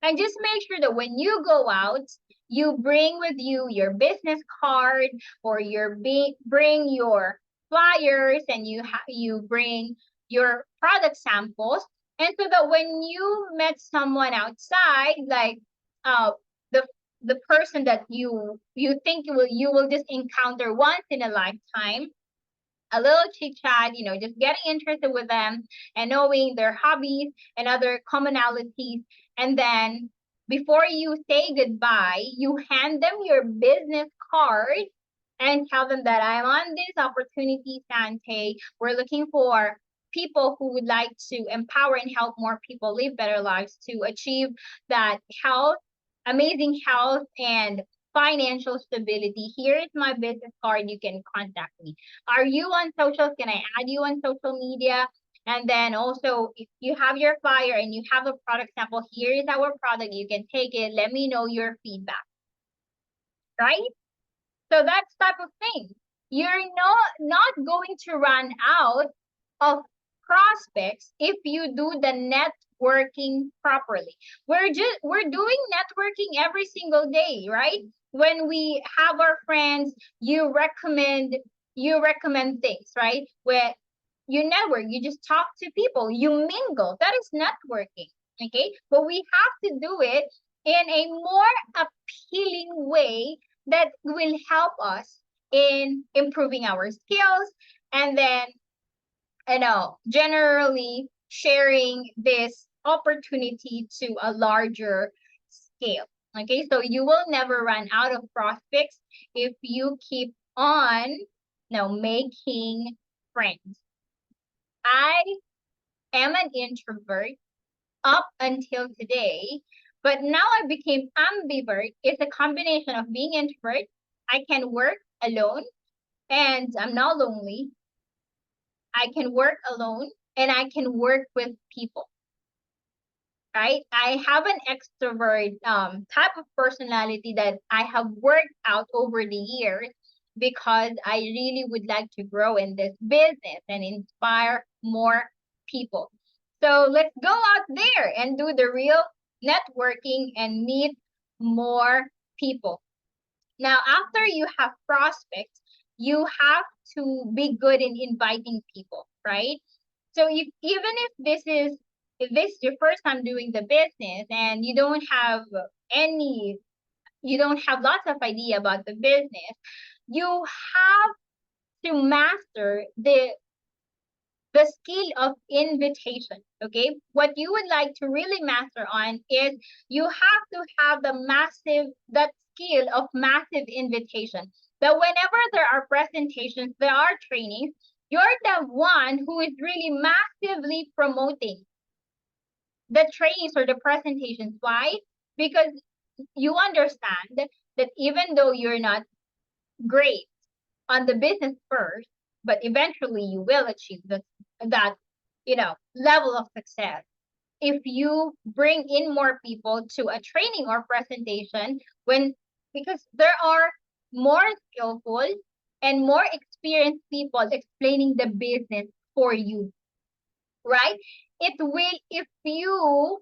And just make sure that when you go out, you bring with you your business card, or bring your flyers, and you bring your product samples. And so that when you met someone outside, like the the person that you think you will just encounter once in a lifetime, a little chit chat, just getting interested with them and knowing their hobbies and other commonalities. And then before you say goodbye, you hand them your business card and tell them that I'm on this opportunity, Sante. We're looking for people who would like to empower and help more people live better lives to achieve that health, amazing health, and financial stability. Here is my business card. You can contact me. Are you on socials? Can I add you on social media? And then also, if you have your flyer and you have a product sample, here is our product. You can take it. Let me know your feedback, right? So that's type of thing. You're not going to run out of prospects if you do the networking properly. We're doing networking every single day, right? When we have our friends, you recommend things, right? Where you network, you just talk to people, you mingle. That is networking. Okay. But we have to do it in a more appealing way that will help us in improving our skills, and then generally sharing this opportunity to a larger scale. Okay, so you will never run out of prospects if you keep on making friends. I am an introvert up until today, but now I became ambivert. It's a combination of being introvert. I can work alone and I'm not lonely. I can work alone and I can work with people, right? I have an extrovert type of personality that I have worked out over the years because I really would like to grow in this business and inspire more people. So let's go out there and do the real networking and meet more people. Now, after you have prospects, you have to be good in inviting people, right? So even if this is your first time doing the business and any you don't have lots of idea about the business, you have to master the skill of invitation. Okay, what you would like to really master on is you have to have that skill of massive invitation, that whenever there are presentations, there are trainings, you're the one who is really massively promoting the trainings or the presentations. Why? Because you understand that even though you're not great on the business first, but eventually you will achieve that level of success if you bring in more people to a training or presentation, because there are more skillful and more experienced people explaining the business for you, right? It will, if you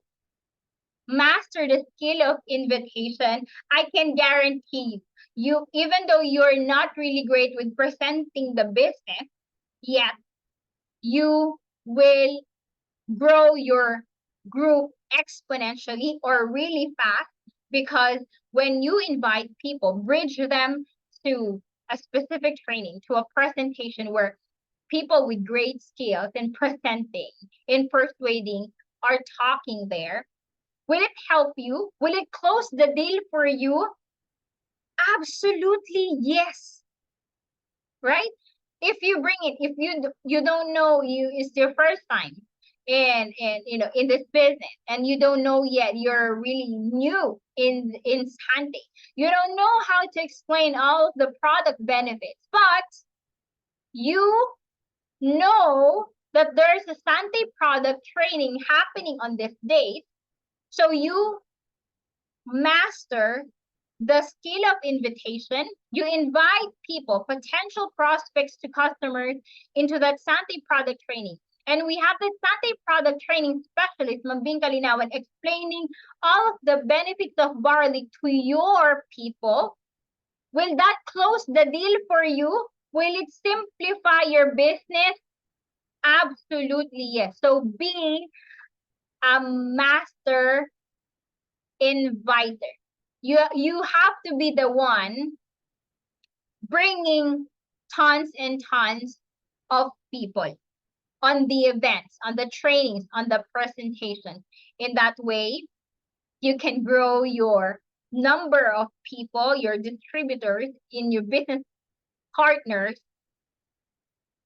master the skill of invitation, I can guarantee you, even though you're not really great with presenting the business, yet you will grow your group exponentially or really fast, because when you invite people, bridge them to a specific training, to a presentation where people with great skills in presenting, in persuading, are talking there, will it help you? Will it close the deal for you? Absolutely yes. Right? If you bring it, if you don't know, it's your first time in this business, and you don't know yet, you're really new in Sante, you don't know how to explain all of the product benefits, but you know that there's a Sante product training happening on this date, so you master the skill of invitation. You invite people, potential prospects to customers, into that Sante product training. And we have the Sante product training specialist, Mambing Kalinawan, explaining all of the benefits of barley to your people. Will that close the deal for you? Will it simplify your business? Absolutely yes. So be a master inviter. You have to be the one bringing tons and tons of people on the events, on the trainings, on the presentation. In that way, you can grow your number of people, your distributors, in your business partners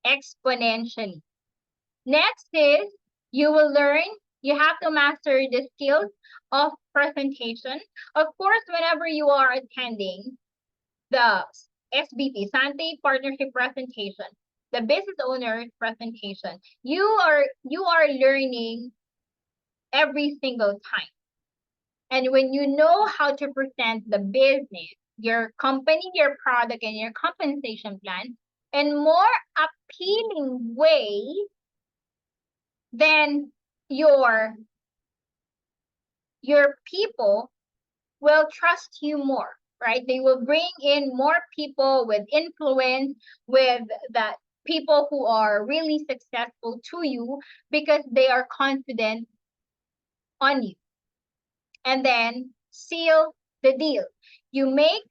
exponentially. Next is you will learn, you have to master the skills of presentation. Of course, whenever you are attending the SBP, Sante Partnership Presentation, the business owner's presentation, you are learning every single time. And when you know how to present the business, your company, your product, and your compensation plan in more appealing way, then your people will trust you more, right? They will bring in more people with influence, with that people who are really successful to you because they are confident on you. And then seal the deal. You make,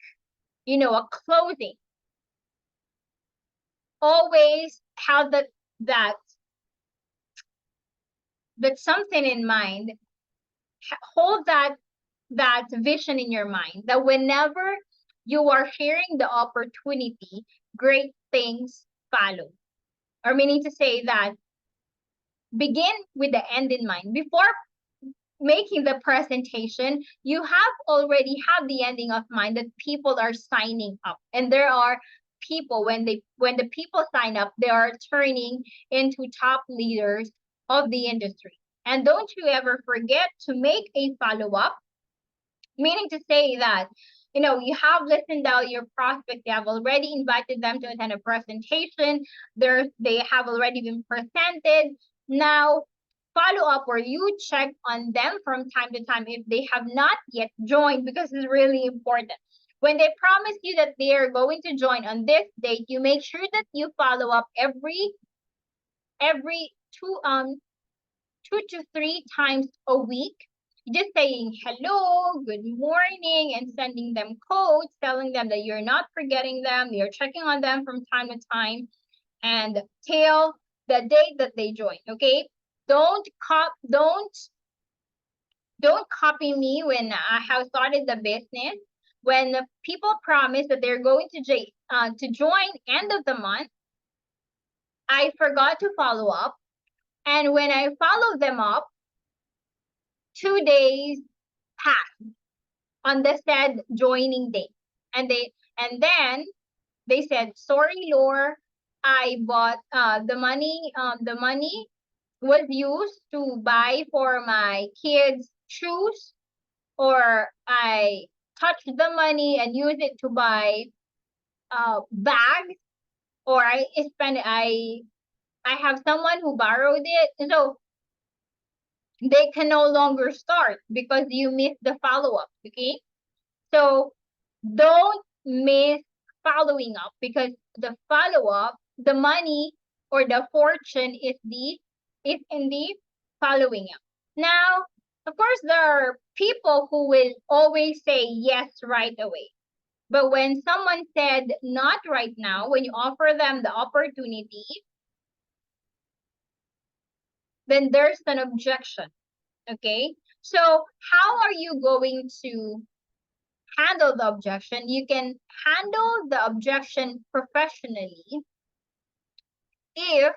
a closing. Always have that something in mind. Hold that vision in your mind that whenever you are sharing the opportunity, great things follow. Or meaning to say that begin with the end in mind. Before making the presentation, you have already have the ending of mind that people are signing up. And there are people when the people sign up, they are turning into top leaders of the industry. And don't you ever forget to make a follow-up, meaning to say that you have listened out your prospect, you have already invited them to attend a presentation, they have already been presented. Now follow up where you check on them from time to time if they have not yet joined, because it's really important. When they promise you that they are going to join on this date, you make sure that you follow up every 2 to 3 times a week, just saying hello, good morning, and sending them codes, telling them that you're not forgetting them, you're checking on them from time to time, and till the date that they join. Okay, don't copy me when I have started the business. When people promise that they're going to join end of the month, I forgot to follow up, and when I follow them up, 2 days passed on the said joining date, and then they said, sorry, Lore, I bought the money. The money was used to buy for my kids' shoes, or I touched the money and used it to buy bags, or I have someone who borrowed it, and so they can no longer start because you missed the follow-up. Okay, so don't miss following up, because the follow-up, the money or the fortune is in the following up. Now, of course, there are people who will always say yes right away. But when someone said not right now, when you offer them the opportunity, then there's an objection. Okay? So how are you going to handle the objection? You can handle the objection professionally if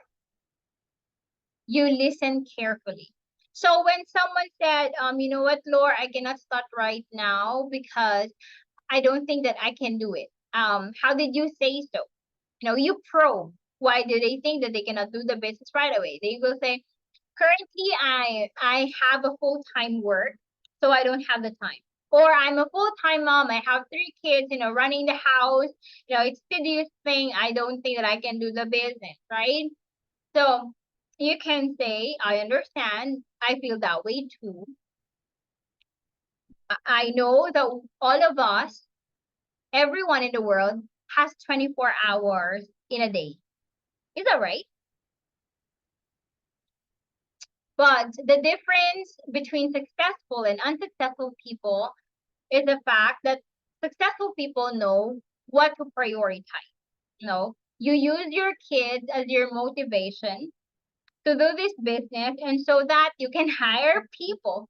you listen carefully. So when someone said, you know what, Lore, I cannot start right now because I don't think that I can do it. How did you say so? You probe. Why do they think that they cannot do the business right away? They will say, currently I have a full-time work, so I don't have the time. Or I'm a full-time mom, I have 3 kids, running the house, it's tedious thing. I don't think that I can do the business, right? So you can say, I understand, I feel that way too. I know that all of us, everyone in the world, has 24 hours in a day. Is that right? But the difference between successful and unsuccessful people is the fact that successful people know what to prioritize. You use your kids as your motivation to do this business, and so that you can hire people.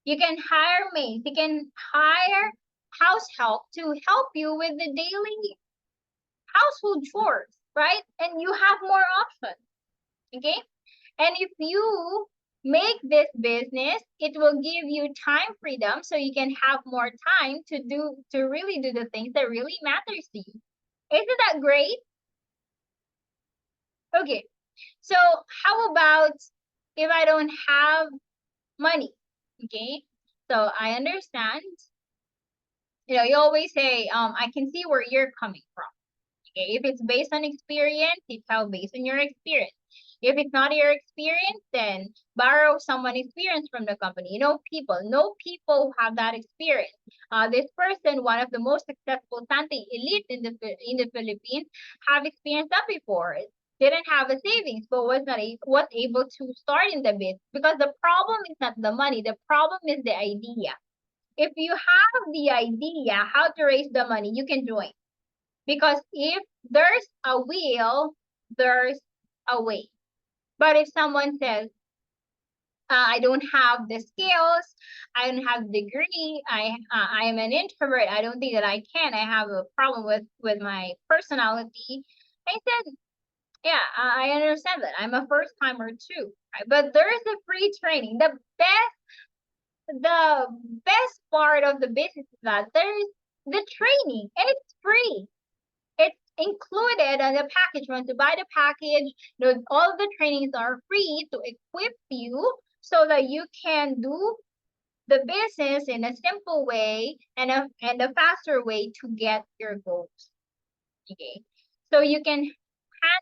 You can hire maids, you can hire house help to help you with the daily household chores, right? And you have more options. Okay? And if you make this business, it will give you time freedom, so you can have more time to really do the things that really matters to you. Isn't that great? Okay, so how about if I don't have money? Okay, so I understand. You always say, I can see where you're coming from. Okay, if it's based on experience, it's how based on your experience. If it's not your experience, then borrow someone's experience from the company. Know people who have that experience. This person, one of the most successful Sante elite in the Philippines, have experienced that before. Didn't have a savings, but was able to start in the biz, because the problem is not the money. The problem is the idea. If you have the idea how to raise the money, you can join. Because if there's a will, there's a way. But if someone says, I don't have the skills, I don't have the degree, I am an introvert, I don't think that I can, I have a problem with my personality, I said, yeah, I understand that. I'm a first timer too. Right? But there's a free training. The best part of the business is that there's the training, and it's free. It's included on the package. Once you buy the package, all the trainings are free to equip you so that you can do the business in a simple way and a faster way to get your goals. Okay, so you can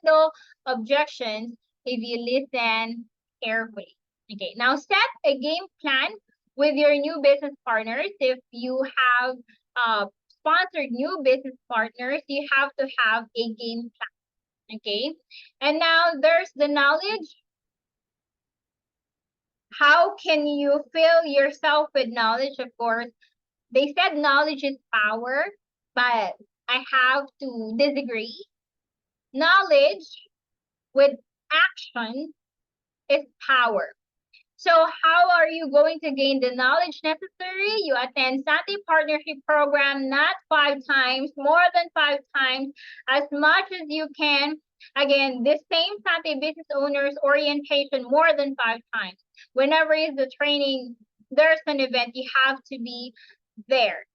handle objections if you listen carefully. Okay, now set a game plan with your new business partners. If you have sponsored new business partners, you have to have a game plan. Okay, and now there's the knowledge. How can you fill yourself with knowledge? Of course, they said knowledge is power, but I have to disagree. Knowledge with action is power. So how are you going to gain the knowledge necessary? You attend Sante Partnership Program not 5 times, more than 5 times, as much as you can. Again, this same Sante Business Owners Orientation more than 5 times. Whenever is the training, there's an event, you have to be there.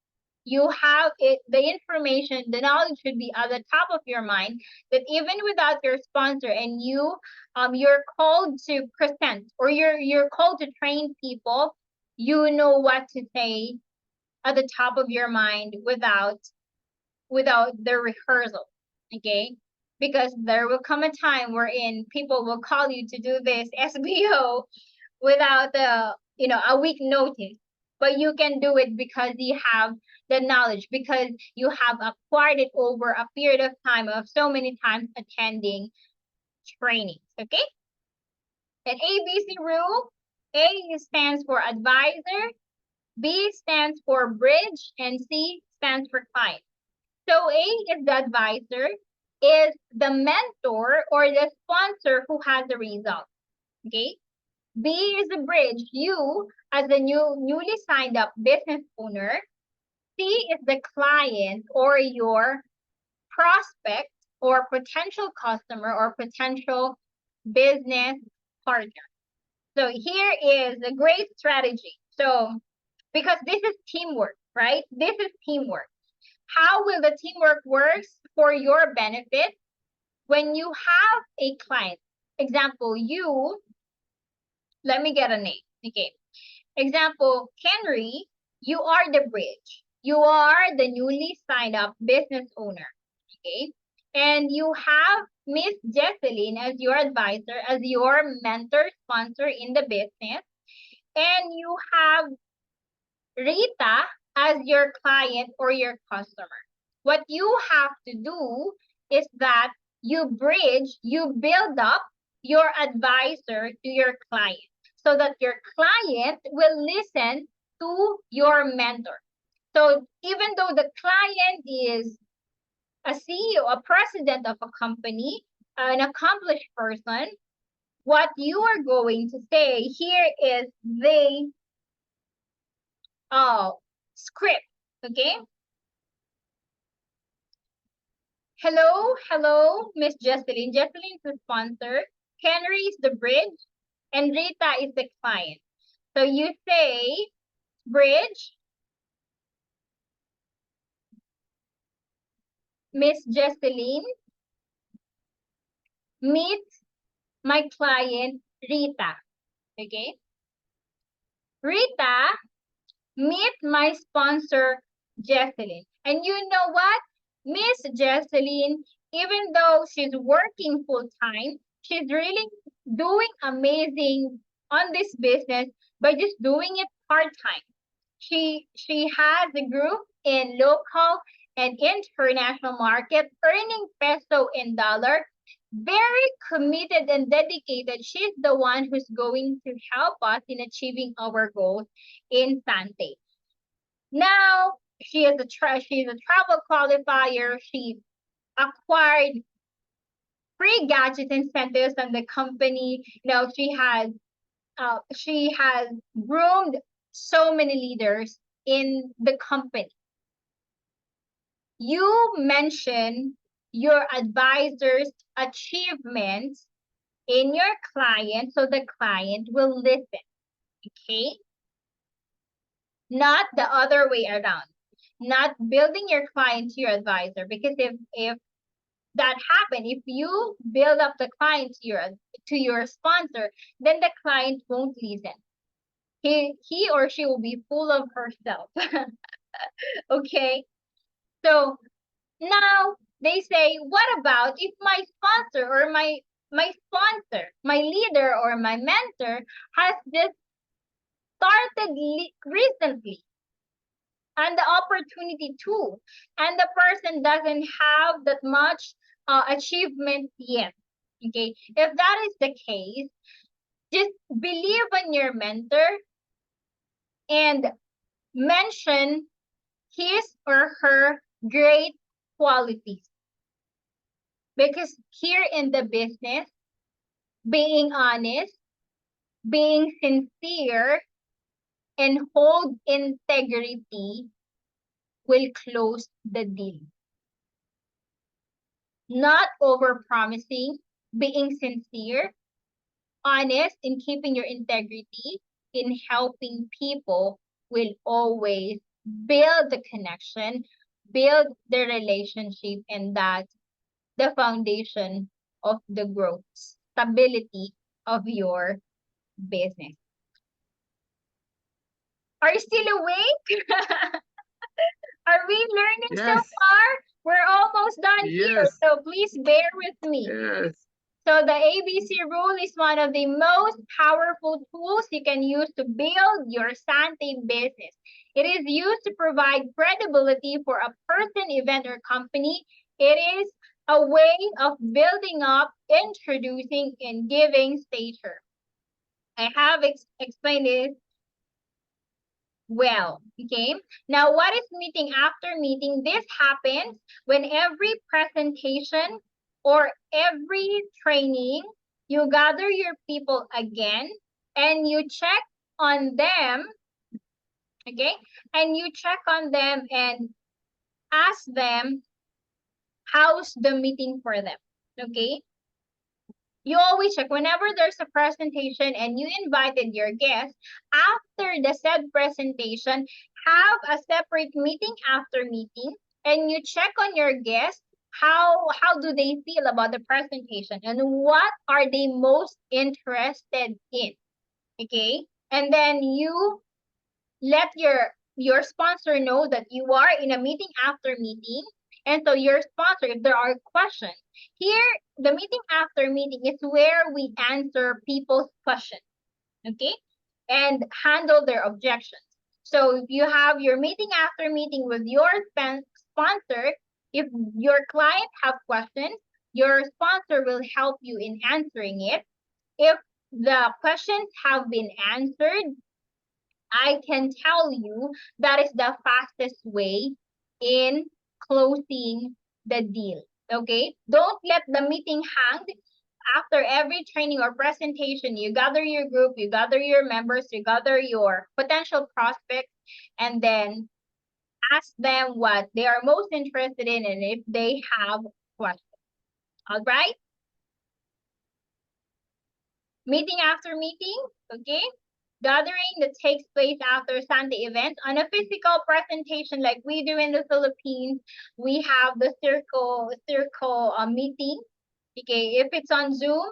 You have it, the information, the knowledge should be at the top of your mind, that even without your sponsor and you're called to present, or you're called to train people, you know what to say at the top of your mind without the rehearsal. Okay, because there will come a time wherein people will call you to do this SBO without a week notice, but you can do it because you have the knowledge, because you have acquired it over a period of time of so many times attending trainings. Okay, an ABC rule: A stands for advisor, B stands for bridge, and C stands for client. So A is the advisor, is the mentor or the sponsor who has the result. Okay, B is the bridge, you as a newly signed up business owner. C is the client or your prospect or potential customer or potential business partner. So here is a great strategy. So because this is teamwork, right? This is teamwork. How will the teamwork works for your benefit? When you have a client, example, let me get a name. Okay. Example, Henry, you are the bridge. You are the newly signed up business owner. Okay. And you have Miss Jesseline as your advisor, as your mentor sponsor in the business. And you have Rita as your client or your customer. What you have to do is that you build up your advisor to your client so that your client will listen to your mentor. So even though the client is a CEO, a president of a company, an accomplished person, what you are going to say here is the script. Okay. Hello, Miss Jesseline. Jesseline is the sponsor. Henry is the bridge, and Rita is the client. So you say, bridge, Miss Jesseline, meet my client, Rita. Okay? Rita, meet my sponsor, Jesseline. And you know what? Miss Jesseline, even though she's working full time, she's really doing amazing on this business by just doing it part time. She has a group in local and international market, earning peso and dollar. Very committed and dedicated. She's the one who's going to help us in achieving our goals in Sante. Now she's a travel qualifier. She acquired free gadgets incentives from the company. You know, she has groomed so many leaders in the company. You mention your advisor's achievements in your client so the client will listen. Okay? Not the other way around. Not building your client to your advisor, because if that happen, if you build up the client to your sponsor, then the client won't listen. He or she will be full of herself. Okay? So now they say, what about if my sponsor or my sponsor, my leader or my mentor has just started recently and the opportunity too, and the person doesn't have that much achievement yet. Okay, if that is the case, just believe in your mentor and mention his or her great qualities. Because here in the business, being honest, being sincere, and hold integrity will close the deal. Not over promising, being sincere, honest in keeping your integrity, in helping people will always build the connection, build the relationship, and that's the foundation of the growth, stability of your business. Are you still awake? Are we learning so Yes. far? We're almost done here, Yes. so please bear with me. Yes. So the ABC rule is one of the most powerful tools you can use to build your Sante business. It is used to provide credibility for a person, event, or company. It is a way of building up, introducing, and giving stature. I have explained it well. Okay. Now, what is meeting after meeting? This happens when every presentation or every training, you gather your people again and you check on them. Okay. And you check on them and ask them, how's the meeting for them? Okay. You always check whenever there's a presentation and you invited your guests. After the said presentation, have a separate meeting after meeting, and you check on your guests. How do they feel about the presentation and what are they most interested in? Okay, and then you let your sponsor know that you are in a meeting after meeting. And so your sponsor, if there are questions, here the meeting after meeting is where we answer people's questions, okay, and handle their objections. So if you have your meeting after meeting with your sponsor, if your client have questions, your sponsor will help you in answering it. If the questions have been answered, I can tell you that is the fastest way in closing the deal. Okay? Don't let the meeting hang. After every training or presentation, you gather your group, you gather your members, you gather your potential prospects, and then ask them what they are most interested in and if they have questions. All right? Meeting after meeting, okay? Gathering that takes place after Sante event. On a physical presentation like we do in the Philippines, we have the circle meeting. Okay, if it's on Zoom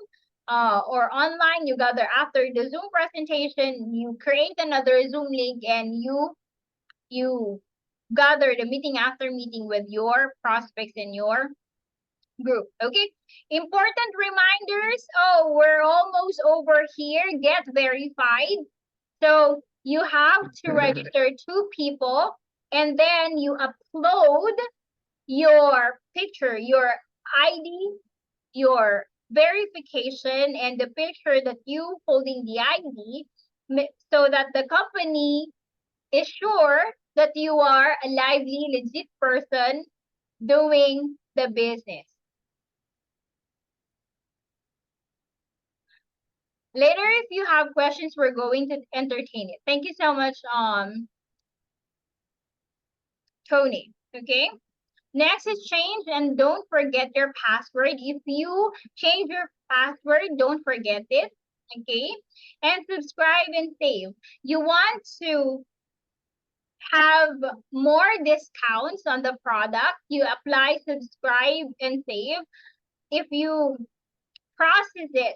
or online, you gather after the Zoom presentation, you create another Zoom link and you gather the meeting after meeting with your prospects in your group. Okay, important reminders. Oh, we're almost over here. Get verified. So you have to register 2 people, and then you upload your picture, your ID, your verification, and the picture that you holding the ID, so that the company is sure that you are a lively, legit person doing the business. Later, if you have questions, we're going to entertain it. Thank you so much, Tony. Okay. Next is change, and don't forget your password. If you change your password, don't forget it. Okay. And subscribe and save. You want to have more discounts on the product, you apply subscribe and save. If you process it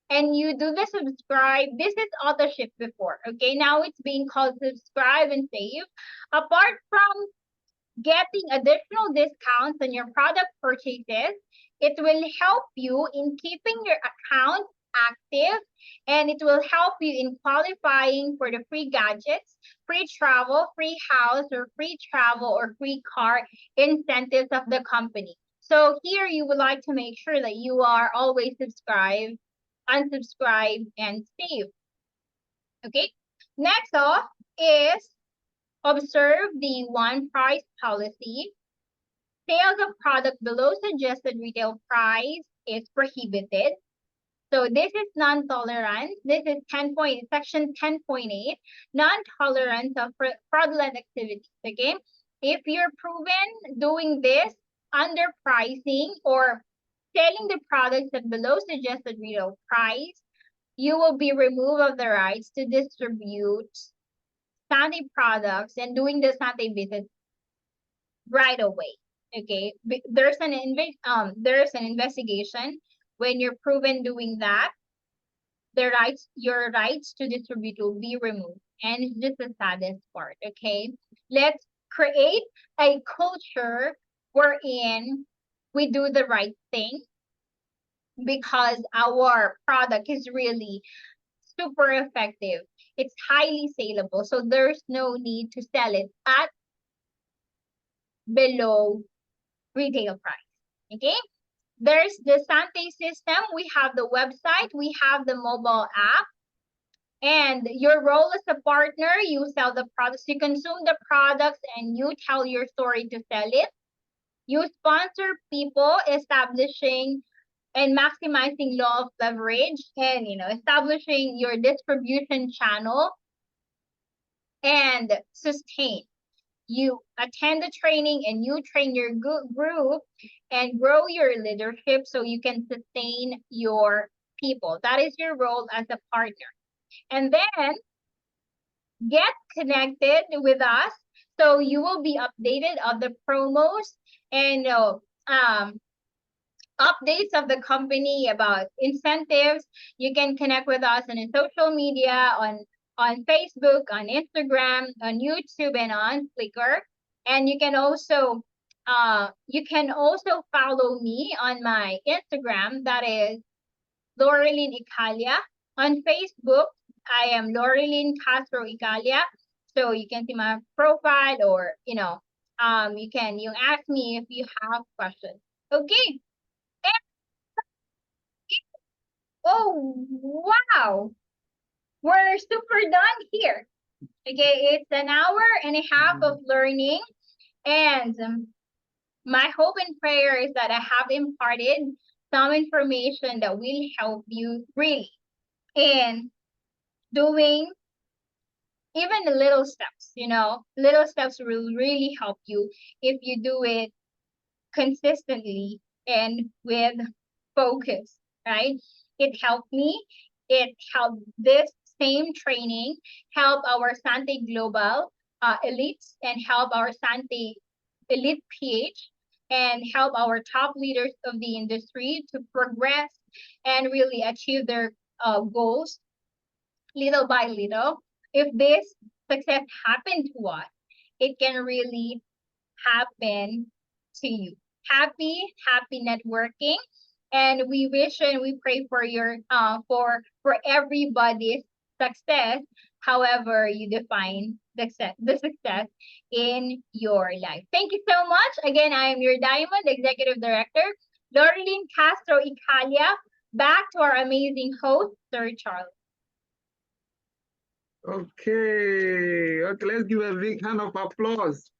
and you do the subscribe, this is auto ship before. Okay. Now it's being called subscribe and save. Apart from getting additional discounts on your product purchases, it will help you in keeping your account active, and it will help you in qualifying for the free gadgets, free travel, free house, or free travel or free car incentives of the company. So here you would like to make sure that you are always subscribed, unsubscribe, and save. Okay. Next off is observe the one price policy. Sales of product below suggested retail price is prohibited. So this is non-tolerance. This is section 10.8, non-tolerance of fraudulent activities. Okay, if you're proven doing this underpricing or selling the products at below suggested retail price, you will be removed of the rights to distribute Sante products and doing the Sante business right away. Okay, there's an investigation. When you're proven doing that, your rights to distribute will be removed, and it's just the saddest part. Okay, let's create a culture wherein we do the right thing, because our product is really super effective. It's highly saleable, so there's no need to sell it at below retail price. Okay, there's the Sante system. We have the website, we have the mobile app, and your role as a partner, you sell the products, you consume the products, and you tell your story to sell it. You sponsor people, establishing and maximizing law of leverage, and establishing your distribution channel, and sustain. You attend the training and you train your group and grow your leadership so you can sustain your people. That is your role as a partner. And then get connected with us so you will be updated of the promos and updates of the company about incentives. You can connect with us on social media, on Facebook, on Instagram, on YouTube, and on Flickr. And you can also follow me on my Instagram, that is Loreline Icalia. On Facebook, I am Loreline Castro Icalia. So you can see my profile, or you ask me if you have questions. Okay. Oh, wow. We're super done here. Okay, it's an hour and a half of learning. And my hope and prayer is that I have imparted some information that will help you really in doing even the little steps. Little steps will really help you if you do it consistently and with focus, right? It helped me. It helped this same training help our Sante Global elites and help our Sante Elite PH and help our top leaders of the industry to progress and really achieve their goals little by little. If this success happened to us, it can really happen to you. Happy networking. And we wish and we pray for your for everybody's success, however you define the success in your life. Thank you so much. Again, I am your Diamond Executive Director, Laureline Castro Icalia. Back to our amazing host, Sir Charles. Okay, let's give a big hand of applause.